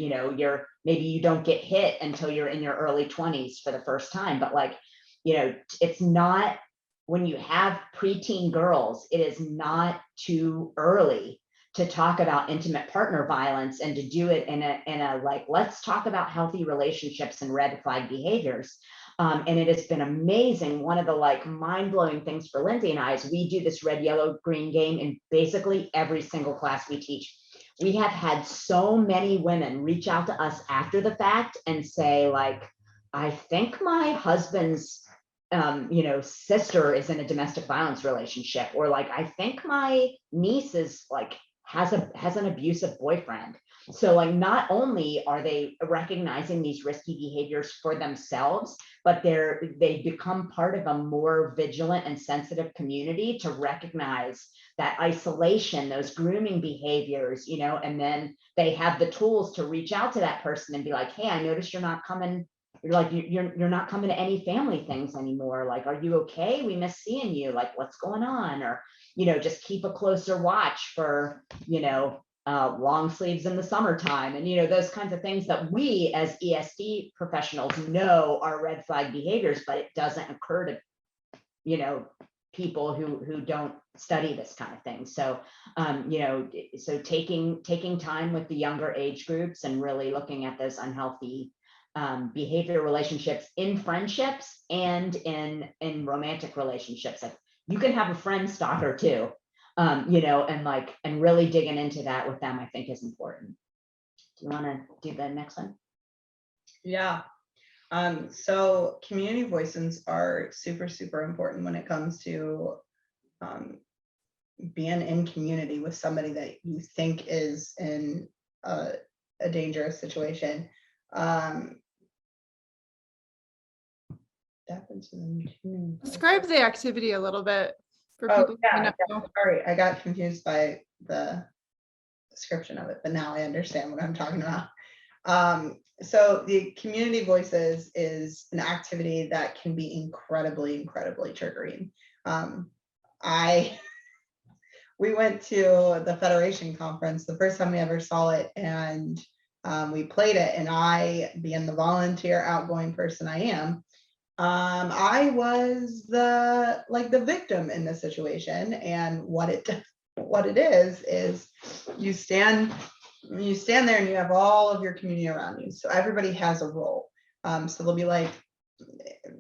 maybe you don't get hit until you're in your early 20s for the first time. But like, it's not, when you have preteen girls, it is not too early to talk about intimate partner violence, and to do it in a like, let's talk about healthy relationships and red flag behaviors. And it has been amazing. One of the like mind-blowing things for Lindsey and I is we do this red, yellow, green game in basically every single class we teach. We have had so many women reach out to us after the fact and say, like, I think my husband's sister is in a domestic violence relationship, or like, I think my niece is like has an abusive boyfriend. So like, not only are they recognizing these risky behaviors for themselves, but they become part of a more vigilant and sensitive community to recognize that isolation, those grooming behaviors, and then they have the tools to reach out to that person and be like, hey, I noticed you're not coming. You're not coming to any family things anymore. Like, are you okay? We miss seeing you. Like, what's going on? Or, just keep a closer watch for, long sleeves in the summertime, and those kinds of things that we as ESD professionals know are red flag behaviors, but it doesn't occur to people who don't study this kind of thing. So so taking time with the younger age groups and really looking at those unhealthy behavior relationships in friendships and in romantic relationships. Like, you can have a friend stalker too. And really digging into that with them, I think, is important. Do you want to do the next one? Yeah. So community voices are super, super important when it comes to being in community with somebody that you think is in a dangerous situation. Describe the activity a little bit for Oh, people who yeah, don't know. sorry, I got confused by the description of it, but now I understand what I'm talking about. So the community voices is an activity that can be incredibly, incredibly triggering. We went to the Federation conference the first time we ever saw it, and we played it, and I, being the volunteer outgoing person I am, I was the victim in this situation. And what it is you stand there and you have all of your community around you. So everybody has a role. So there'll be like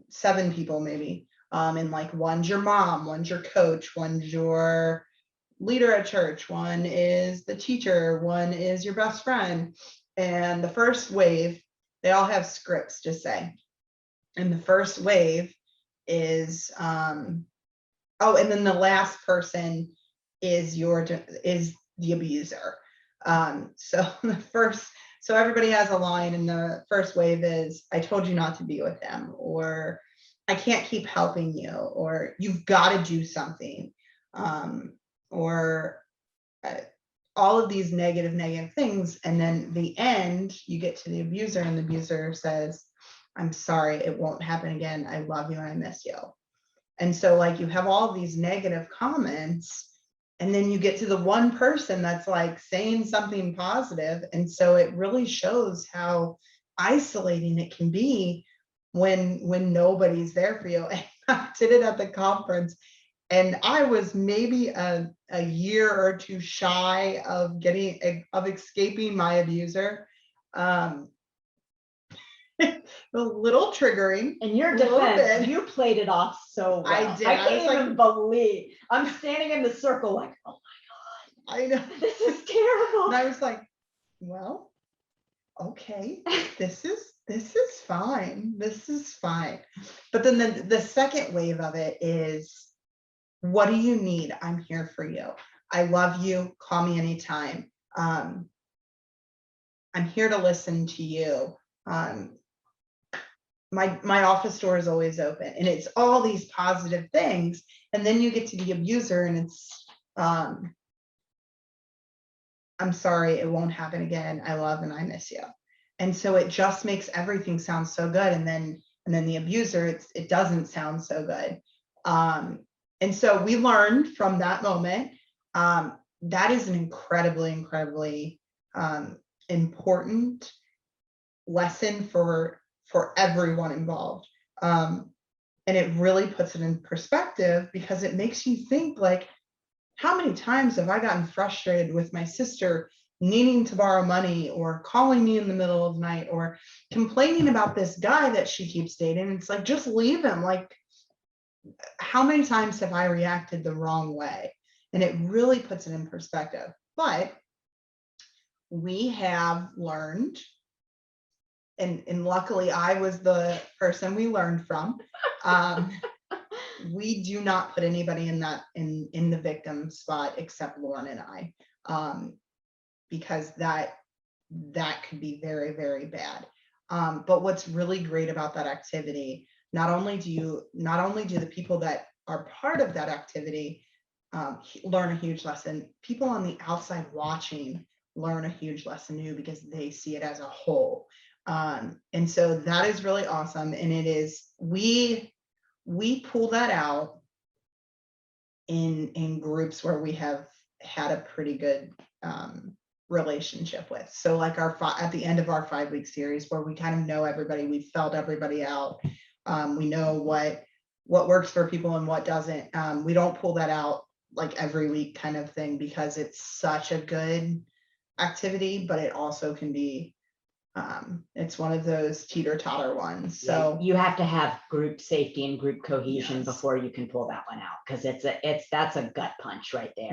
7 people maybe. And like, one's your mom, one's your coach, one's your leader at church, one is the teacher, one is your best friend. And the first wave, they all have scripts to say. And the first wave is, and then the last person is the abuser. So everybody has a line, and the first wave is, I told you not to be with them, or I can't keep helping you, or you've got to do something, or all of these negative things. And then the end, you get to the abuser, and the abuser says, I'm sorry, it won't happen again. I love you and I miss you. And so like, you have all these negative comments, and then you get to the one person that's like saying something positive. And so it really shows how isolating it can be when nobody's there for you. And I did it at the conference, and I was maybe a year or two shy of escaping my abuser. A little triggering. In your a little defense, bit. you played it off so well. I did. I I was can't like- even believe. I'm standing in the circle like, oh I know. my God, this is terrible. And I was like, well, okay, this is fine. This is fine. But then the second wave of it is, what do you need? I'm here for you. I love you. Call me anytime. I'm here to listen to you. My office door is always open, and it's all these positive things. And then you get to the abuser, and it's, I'm sorry, it won't happen again. I love and I miss you. And so it just makes everything sound so good. And then the abuser, it doesn't sound so good. And so we learned from that moment, that is an incredibly important lesson for everyone involved. And it really puts it in perspective, because it makes you think, like, how many times have I gotten frustrated with my sister needing to borrow money, or calling me in the middle of the night, or complaining about this guy that she keeps dating? It's like, just leave him. Like, how many times have I reacted the wrong way? And it really puts it in perspective. But we have learned, and luckily I was the person we learned from. We do not put anybody in the victim spot except Lauren and I, because that could be very, very bad. But what's really great about that activity, not only do the people that are part of that activity learn a huge lesson, people on the outside watching learn a huge lesson too, because they see it as a whole. And so that is really awesome. And it is, we pull that out in groups where we have had a pretty good relationship with. So like at the end of our 5-week series, where we kind of know everybody, we've felt everybody out. We know what works for people and what doesn't. We don't pull that out like every week kind of thing, because it's such a good activity, but it also can be, it's one of those teeter-totter ones. So you have to have group safety and group cohesion Yes. before you can pull that one out, because that's a gut punch right there.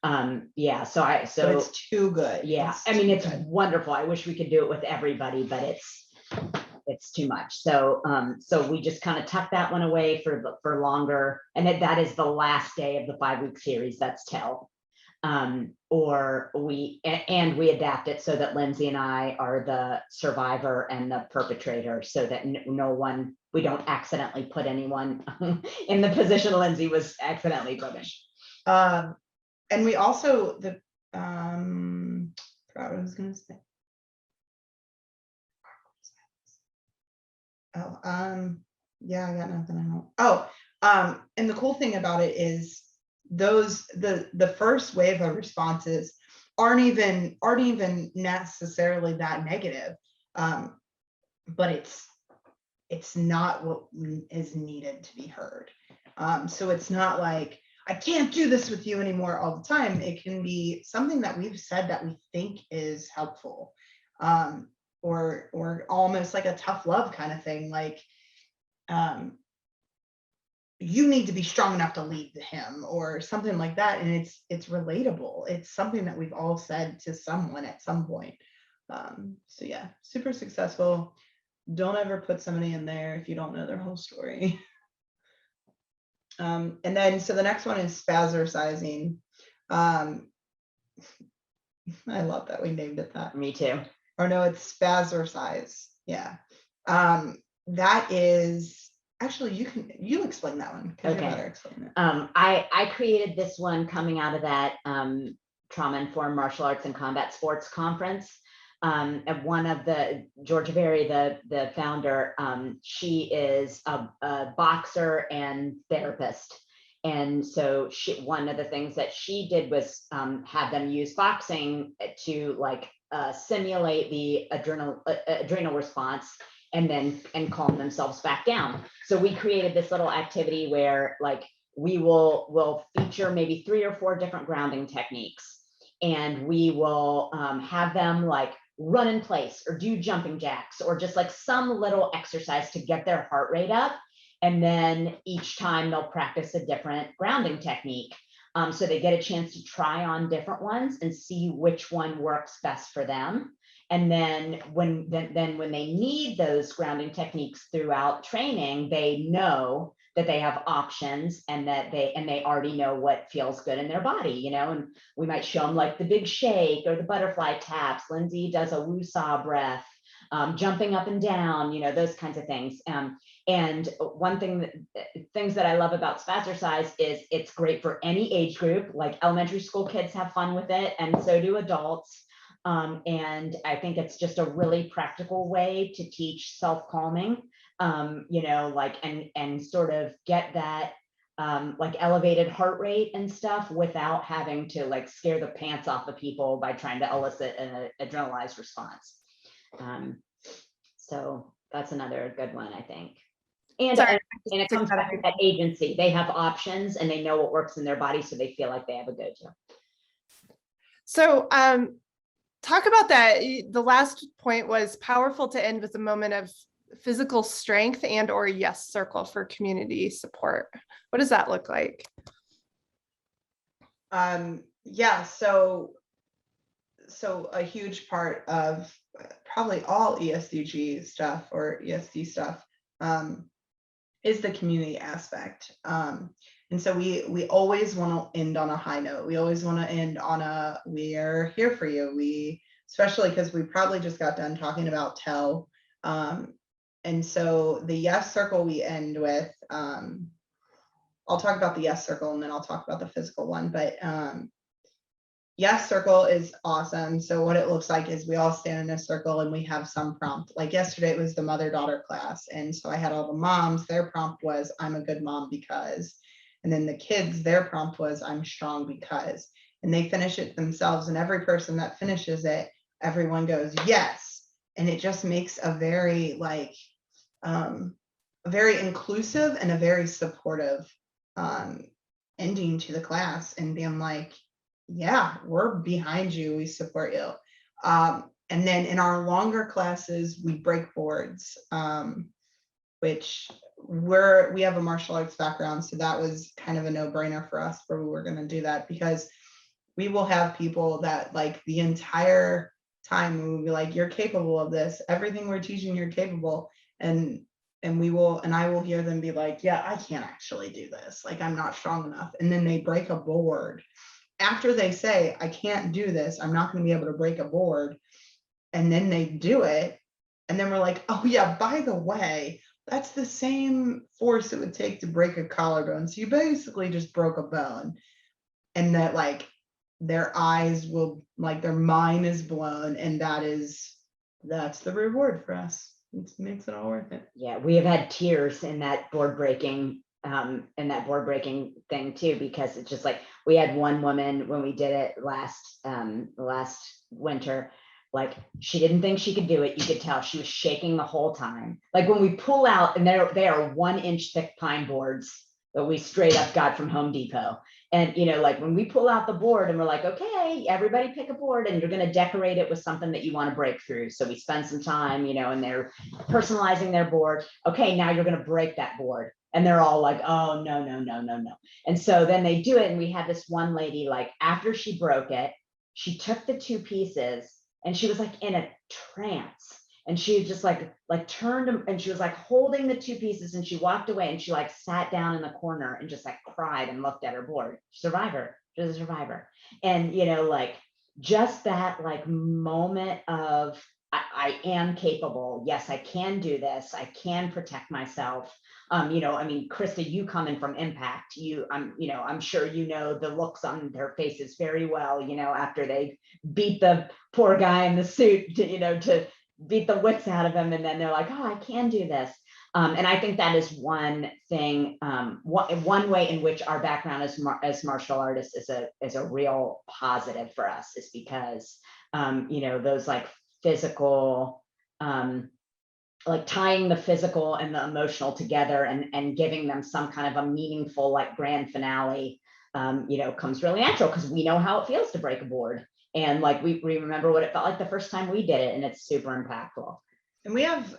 Mhm. Yeah, so But it's too good. yeah, It's I mean, too it's good. wonderful. I wish we could do it with everybody, but it's too much. So so we just kind of tuck that one away for longer, and that is the last day of the 5-week series. That's tell. Or we adapt it so that Lindsey and I are the survivor and the perpetrator, so that we don't accidentally put anyone in the position Lindsey was accidentally put in. And we also, forgot what I was gonna say. Yeah, I got nothing. And the cool thing about it is the first wave of responses aren't even necessarily that negative, but it's not what is needed to be heard. So it's not like, I can't do this with you anymore all the time. It can be something that we've said that we think is helpful, or almost like a tough love kind of thing, like, you need to be strong enough to lead him, or something like that. And it's relatable. It's something that we've all said to someone at some point. So yeah, super successful. Don't ever put somebody in there if you don't know their whole story. And then, so the next one is spazzercising. I love that we named it that. Me too. Or no, it's spazzercise. Yeah. That is, actually, you explain that one, because Okay. you're better explaining it. I created this one coming out of that Trauma Informed Martial Arts and Combat Sports Conference. And one of Georgia Berry, the founder, she is a boxer and therapist. And so one of the things that she did was have them use boxing to like simulate the adrenal response, and calm themselves back down. So we created this little activity where like we'll feature maybe 3 or 4 different grounding techniques, and we will have them like run in place or do jumping jacks or just like some little exercise to get their heart rate up. And then each time they'll practice a different grounding technique. So they get a chance to try on different ones and see which one works best for them. And then when they need those grounding techniques throughout training, they know that they have options and that they already know what feels good in their body, you know. And we might show them like the big shake or the butterfly taps. Lindsey does a woo-saw breath, jumping up and down, you know, those kinds of things. And one things that I love about Spazzercise is it's great for any age group. Like elementary school kids have fun with it, and so do adults. And I think it's just a really practical way to teach self-calming, you know, like, and sort of get that like elevated heart rate and stuff without having to like scare the pants off of people by trying to elicit an adrenalized response. So that's another good one, I think. And it comes back to that agency. They have options and they know what works in their body, so they feel like they have a go-to. So talk about that. The last point was powerful to end with a moment of physical strength and or yes circle for community support. What does that look like? Yeah, so a huge part of probably all ESDG stuff or ESD stuff is the community aspect. And so we always want to end on a high note. We always want to end on a, we're here for you. Especially because we probably just got done talking about TEL. And so the yes circle we end with, I'll talk about the yes circle and then I'll talk about the physical one, but yes circle is awesome. So what it looks like is we all stand in a circle and we have some prompt. Like yesterday it was the mother-daughter class. And so I had all the moms, their prompt was, I'm a good mom because, and then the kids, their prompt was, I'm strong because, and they finish it themselves. And every person that finishes it, everyone goes, yes. And it just makes a very like, very inclusive and a very supportive ending to the class, and being like, yeah, we're behind you, we support you. And then in our longer classes, we break boards, which we have a martial arts background. So that was kind of a no-brainer for us where we were going to do that, because we will have people that like the entire time we will be like, you're capable of this. Everything we're teaching, you're capable. And I will hear them be like, yeah, I can't actually do this. Like, I'm not strong enough. And then they break a board. After they say, I can't do this, I'm not going to be able to break a board. And then they do it. And then we're like, oh yeah, by the way, that's the same force it would take to break a collarbone. So you basically just broke a bone. And that like their eyes will, like their mind is blown. And that's the reward for us. It makes it all worth it. Yeah, we have had tears in that board breaking thing too, because it's just like, we had one woman when we did it last winter, like she didn't think she could do it. You could tell she was shaking the whole time. Like when we pull out, and they are 1 inch thick pine boards that we straight up got from Home Depot. And, you know, like when we pull out the board and we're like, okay, everybody pick a board and you're going to decorate it with something that you want to break through. So we spend some time, you know, and they're personalizing their board. Okay, now you're going to break that board. And they're all like, oh, no, no, no, no, no. And so then they do it. And we had this one lady, like after she broke it, she took the 2 pieces and she was like in a trance. And she just like turned them, and she was like holding the 2 pieces, and she walked away and she like sat down in the corner and just like cried and looked at her board. Survivor, she's a survivor. And, you know, like just that like moment of I am capable. Yes, I can do this. I can protect myself. You know, I mean, Krista, you coming from Impact, I'm sure you know the looks on their faces very well, you know, after they beat the poor guy in the suit to beat the wits out of him, and then they're like, oh, I can do this. And I think that is one thing, one way in which our background as martial artists is a real positive for us, is because you know, those like physical like tying the physical and the emotional together and giving them some kind of a meaningful, like, grand finale, comes really natural, because we know how it feels to break a board. And like, we remember what it felt like the first time we did it, and it's super impactful. And we have,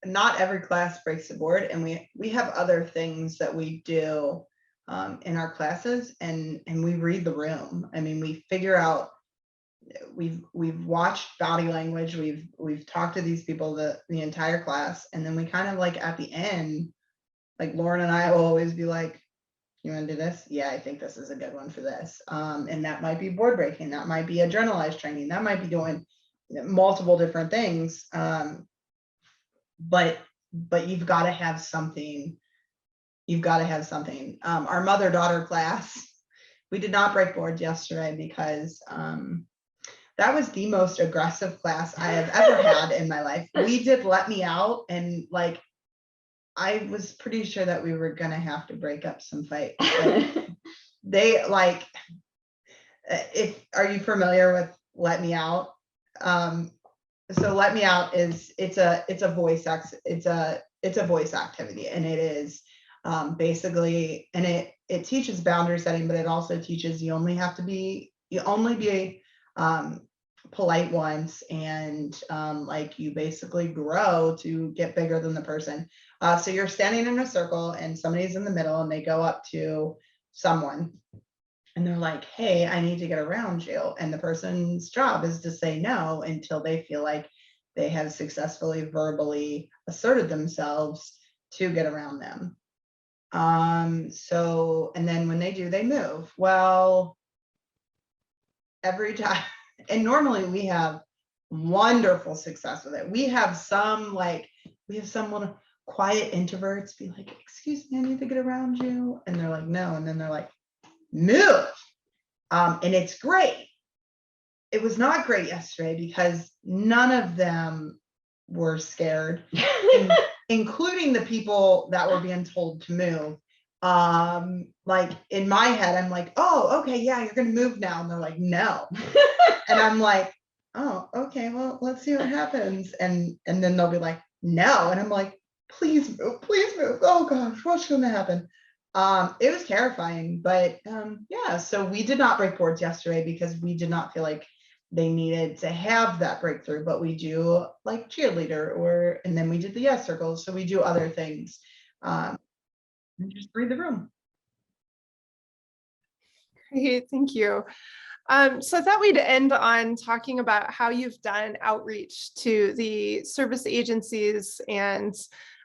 not every class breaks the board, and we have other things that we do in our classes, and we read the room. I mean, we figure out, we've watched body language, we've talked to these people the entire class, and then we kind of, like, at the end, like, Lauren and I will always be like, you want to do this? Yeah, I think this is a good one for this. And that might be board breaking, that might be adrenalized training, that might be doing multiple different things. But you've got to have something. You've got to have something. Our mother-daughter class, we did not break boards yesterday because that was the most aggressive class I have ever had in my life. We did let me out, and like, I was pretty sure that we were gonna have to break up some fight. Like, they like, are you familiar with Let Me Out? So Let Me Out is, it's a voice activity, and it is basically, and it teaches boundary setting, but it also teaches you only be polite once, and like, you basically grow to get bigger than the person. So you're standing in a circle, and somebody's in the middle, and they go up to someone, and they're like, hey, I need to get around you. And the person's job is to say no until they feel like they have successfully verbally asserted themselves to get around them. So, and then when they do, they move. Well, every time, and normally we have wonderful success with it. We have some little quiet introverts be like, excuse me, I need to get around you. And they're like, no. And then they're like, move. And it's great. It was not great yesterday because none of them were scared, including the people that were being told to move. Like, in my head, I'm like, oh, okay, yeah, you're gonna move now. And they're like, no. And I'm like, oh, okay, well, let's see what happens. And then they'll be like, no. And I'm like, please move, please move. Oh gosh, what's gonna happen? It was terrifying, but yeah, so we did not break boards yesterday because we did not feel like they needed to have that breakthrough, but we do like cheerleader, and then we did the yes circles. So we do other things, and just read the room. Great, thank you. So I thought we'd end on talking about how you've done outreach to the service agencies and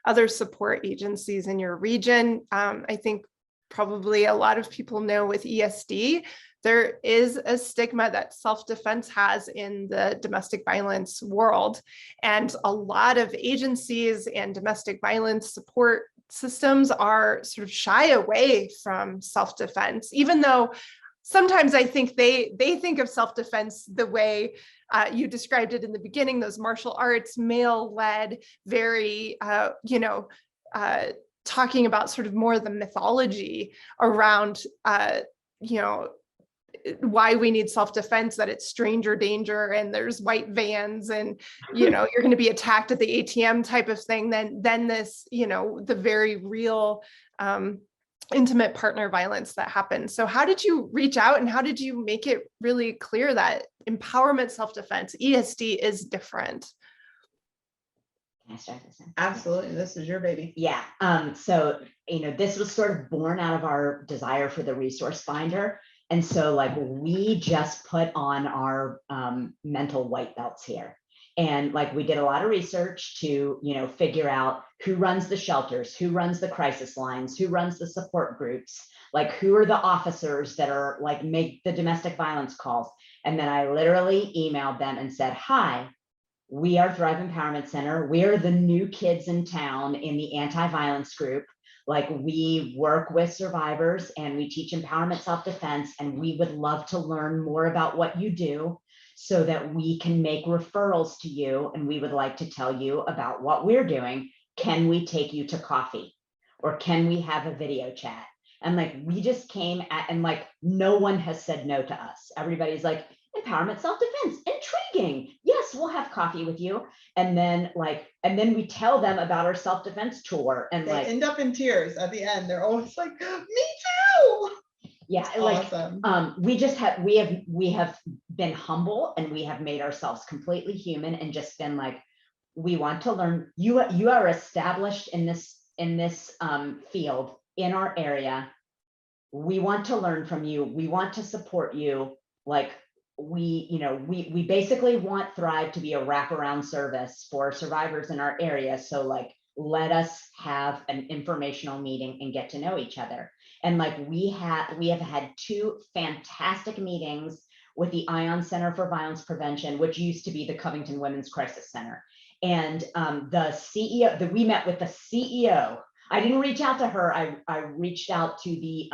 other support agencies in your region. I think probably a lot of people know with ESD, there is a stigma that self-defense has in the domestic violence world. And a lot of agencies and domestic violence support systems are sort of shy away from self-defense, even though sometimes I think they think of self-defense the way you described it in the beginning, those martial arts, male-led, very, talking about sort of more the mythology around, why we need self-defense, that it's stranger danger and there's white vans and, you're going to be attacked at the ATM type of thing, then this, the very real, intimate partner violence that happens. So how did you reach out and how did you make it really clear that empowerment self-defense, ESD, is different? Can I start this? Absolutely, this is your baby. Yeah. So, this was sort of born out of our desire for the resource finder. And so, like, we just put on our mental white belts here. And like, we did a lot of research to, figure out who runs the shelters, who runs the crisis lines, who runs the support groups, like, who are the officers that are like, make the domestic violence calls. And then I literally emailed them and said, hi, we are Thrive Empowerment Center. We are the new kids in town in the anti-violence group. Like, we work with survivors and we teach empowerment self-defense, and we would love to learn more about what you do so that we can make referrals to you. And we would like to tell you about what we're doing. Can we take you to coffee? Or can we have a video chat? And like, we just came at, and like, no one has said no to us. Everybody's like, empowerment self-defense, intriguing. Yes, yes, we'll have coffee with you. And then we tell them about our self-defense tour, and They like end up in tears at the end. They're always like, me too. yeah, It's like awesome. we have been humble, and we have made ourselves completely human, and just been like, we want to learn. You are established in this field in our area. We want to learn from you. We want to support you. Like we basically want Thrive to be a wraparound service for survivors in our area. So like, let us have an informational meeting and get to know each other. And like, we have had 2 fantastic meetings with the Ion Center for Violence Prevention, which used to be the Covington Women's Crisis Center. And the CEO, we met with the CEO. I didn't reach out to her. I reached out to the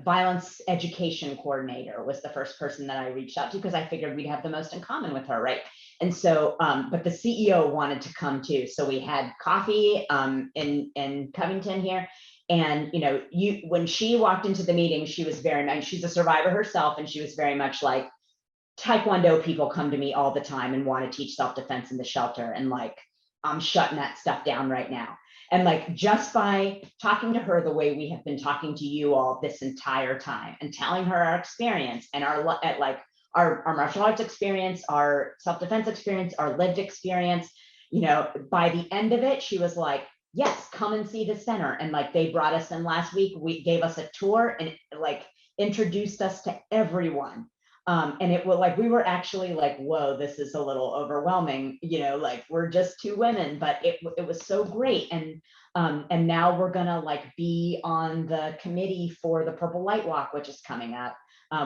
violence education coordinator was the first person that I reached out to, because I figured we'd have the most in common with her, right? And so, but the CEO wanted to come too. So we had coffee in Covington here. And when she walked into the meeting, she was very nice. She's a survivor herself, and she was very much like, Taekwondo people come to me all the time and want to teach self-defense in the shelter, and like, I'm shutting that stuff down right now. And like, just by talking to her the way we have been talking to you all this entire time, and telling her our experience and our martial arts experience, our self-defense experience, our lived experience, by the end of it, she was like, yes, come and see the center. And like, they brought us in last week, we gave us a tour, and like introduced us to everyone. And it was like, we were actually like, whoa, this is a little overwhelming, like, we're just 2 women, but it was so great. And now we're gonna like be on the committee for the Purple Light Walk, which is coming up,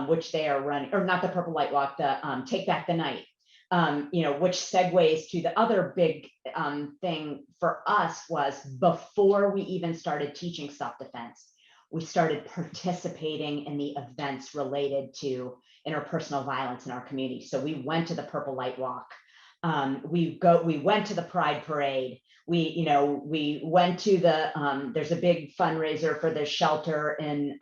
which they are running, or not the Purple Light Walk, the Take Back the Night, which segues to the other big thing for us. Was before we even started teaching self-defense, we started participating in the events related to interpersonal violence in our community. So we went to the Purple Light Walk. We went to the Pride Parade. We went to the, there's a big fundraiser for the shelter in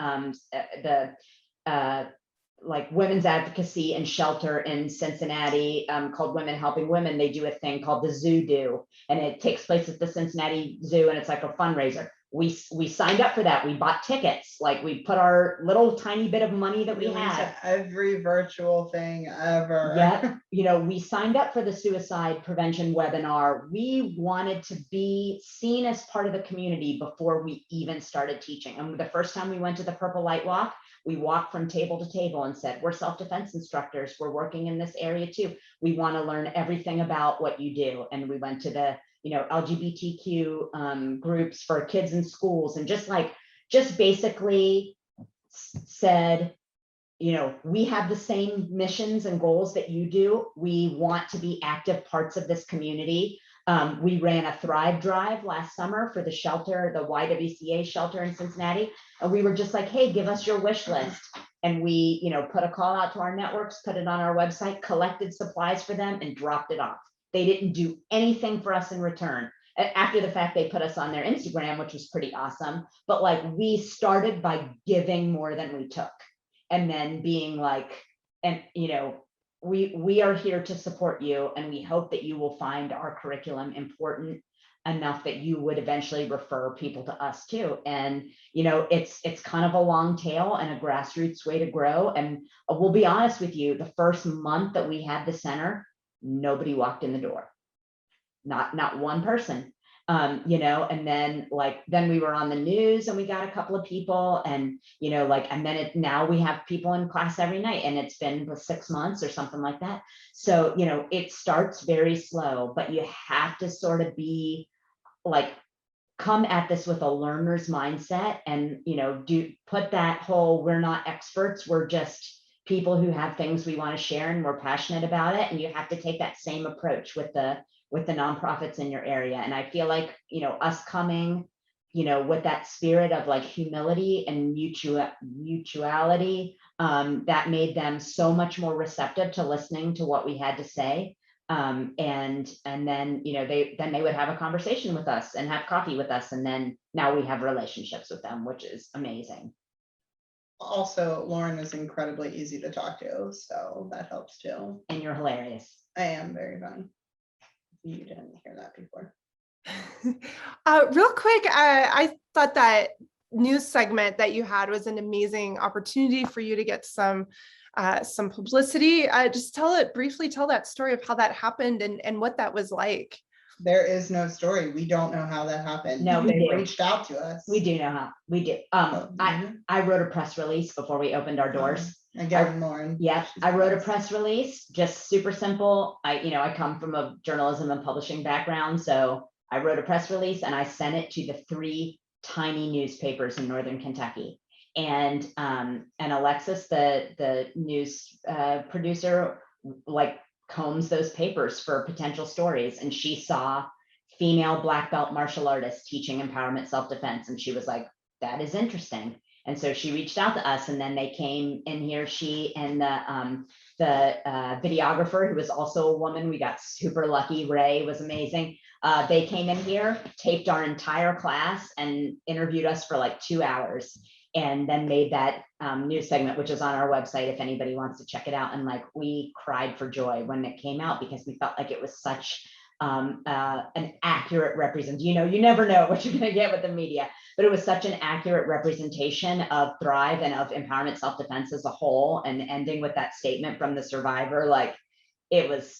like women's advocacy and shelter in Cincinnati, called Women Helping Women. They do a thing called the Zoo Do, and it takes place at the Cincinnati Zoo, and it's like a fundraiser. We signed up for that. We bought tickets. Like, we put our little tiny bit of money that we had. Every virtual thing ever. Yeah, we signed up for the suicide prevention webinar. We wanted to be seen as part of the community before we even started teaching. And the first time we went to the Purple Light Walk, we walked from table to table and said, we're self-defense instructors. We're working in this area too. We want to learn everything about what you do. And we went to the LGBTQ groups for kids in schools, and just basically said, we have the same missions and goals that you do. We want to be active parts of this community. We ran a Thrive Drive last summer for the shelter, the YWCA shelter in Cincinnati. And we were just like, hey, give us your wish list. And we, put a call out to our networks, put it on our website, collected supplies for them, and dropped it off. They didn't do anything for us in return. After the fact, they put us on their Instagram, which was pretty awesome. But like, we started by giving more than we took. And then being like, and we are here to support you, and we hope that you will find our curriculum important enough that you would eventually refer people to us too. And it's kind of a long tail and a grassroots way to grow. And we'll be honest with you, the first month that we had the center, nobody walked in the door, not one person. And then then we were on the news, and we got a couple of people, and and then now we have people in class every night, and it's been 6 months or something like that. So it starts very slow, but you have to sort of be like, come at this with a learner's mindset, and put that whole, we're not experts, we're just people who have things we want to share, and we're passionate about it. And you have to take that same approach with the nonprofits in your area. And I feel like, us coming, with that spirit of like humility and mutuality, that made them so much more receptive to listening to what we had to say. And then, they would have a conversation with us and have coffee with us. And then now we have relationships with them, which is amazing. Also, Lauren is incredibly easy to talk to, so that helps too. And you're hilarious. I am very funny. You didn't hear that before. Real quick, I thought that news segment that you had was an amazing opportunity for you to get some publicity. Just briefly tell that story of how that happened and what that was like. There is no story. We don't know how that happened. No, we They do. reached out to us. We do know how. We do. I wrote a press release before we opened our doors. Again, Lauren. Yeah, I wrote a press release, just super simple. I come from a journalism and publishing background, so I wrote a press release and I sent it to the 3 tiny newspapers in Northern Kentucky. And Alexis, the news producer, like combs those papers for potential stories, and she saw female black belt martial artists teaching empowerment self-defense, and she was like, that is interesting. And so she reached out to us, and then they came in here, she and the videographer, who was also a woman. We got super lucky. Ray was amazing. They came in here, taped our entire class, and interviewed us for like 2 hours, and then made that news segment, which is on our website if anybody wants to check it out. And like, we cried for joy when it came out, because we felt like it was such an accurate representation. You never know what you're going to get with the media, but it was such an accurate representation of Thrive and of empowerment self-defense as a whole, and ending with that statement from the survivor. Like, it was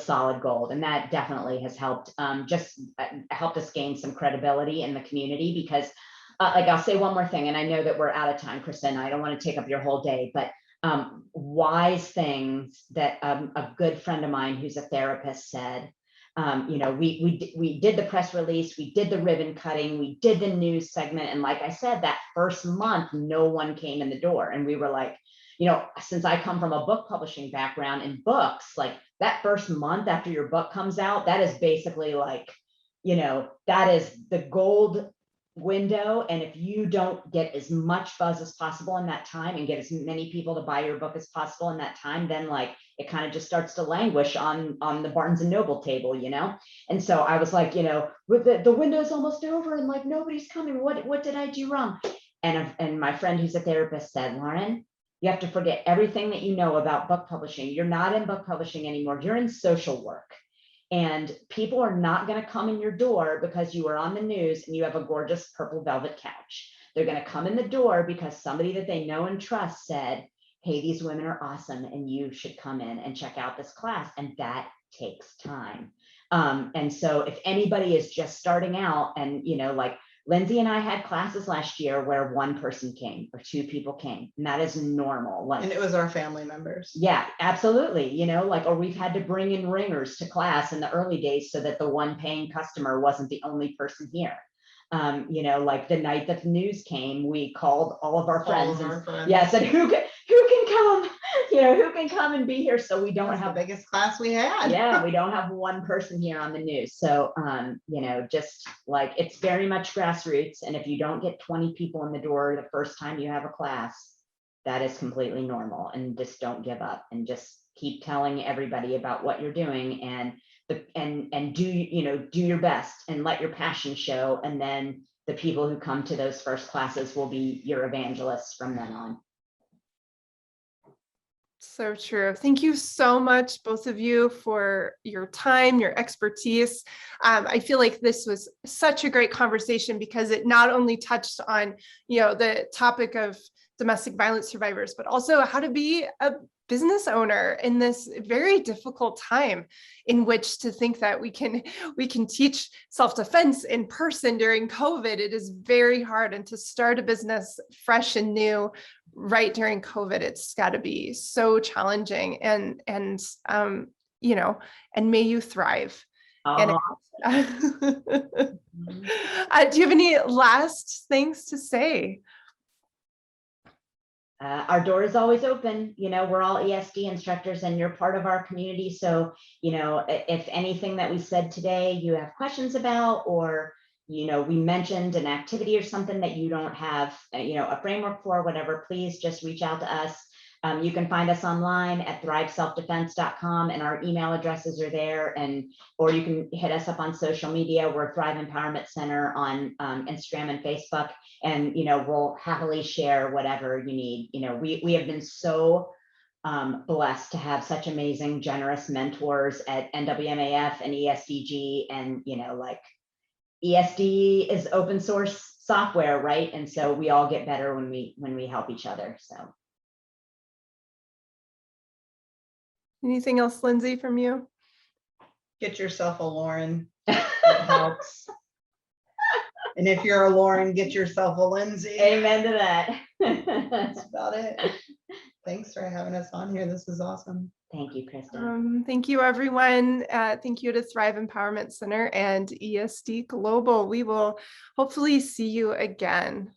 solid gold, and that definitely has helped helped us gain some credibility in the community. Because like, I'll say one more thing, and I know that we're out of time, Kristen, I don't want to take up your whole day, but wise things that a good friend of mine who's a therapist said. We did the press release, we did the ribbon cutting, we did the news segment, and like I said, that first month no one came in the door, and we were like, since I come from a book publishing background in books, like that first month after your book comes out, that is basically like, that is the gold window. And if you don't get as much buzz as possible in that time and get as many people to buy your book as possible in that time, then like it kind of just starts to languish on the Barnes and Noble table, And so I was like, with the window's almost over and like nobody's coming. What did I do wrong? And my friend who's a therapist said, Lauren, you have to forget everything that you know about book publishing. You're not in book publishing anymore. You're in social work. And people are not going to come in your door because you are on the news and you have a gorgeous purple velvet couch. They're going to come in the door because somebody that they know and trust said, hey, these women are awesome and you should come in and check out this class. And that takes time. And so if anybody is just starting out, and, like Lindsey and I had classes last year where 1 person came or 2 people came, and that is normal. Like, and it was our family members. Yeah, absolutely. Or we've had to bring in ringers to class in the early days so that the one paying customer wasn't the only person here. Like the night that the news came, we called all of our friends. Yeah, said who can come, who can come and be here, so we don't have the biggest class we had. Yeah, we don't have 1 person here on the news. So just like, it's very much grassroots, and if you don't get 20 people in the door the first time you have a class, that is completely normal. And just don't give up, and just keep telling everybody about what you're doing, and do your best and let your passion show. And then the people who come to those first classes will be your evangelists from then on. So true. Thank you so much, both of you, for your time, your expertise. I feel like this was such a great conversation because it not only touched on, the topic of domestic violence survivors, but also how to be a business owner in this very difficult time, in which to think that we can teach self-defense in person during COVID. It is very hard, and to start a business fresh and new right during COVID, it's got to be so challenging. And may you thrive. Oh. Do you have any last things to say? Our door is always open. We're all ESD instructors and you're part of our community. So, if anything that we said today you have questions about, or, we mentioned an activity or something that you don't have, a framework for, whatever, please just reach out to us. You can find us online at thriveselfdefense.com, and our email addresses are there, or you can hit us up on social media. We're Thrive Empowerment Center on Instagram and Facebook, and we'll happily share whatever you need. We have been so blessed to have such amazing, generous mentors at NWMAF and ESDG, and ESD is open source software, right? And so we all get better when we help each other. So. Anything else, Lindsay, from you? Get yourself a Lauren. It helps. And if you're a Lauren, get yourself a Lindsay. Amen to that. That's about it. Thanks for having us on here. This is awesome. Thank you, Kristen. Thank you, everyone. Thank you to Thrive Empowerment Center and ESD Global. We will hopefully see you again.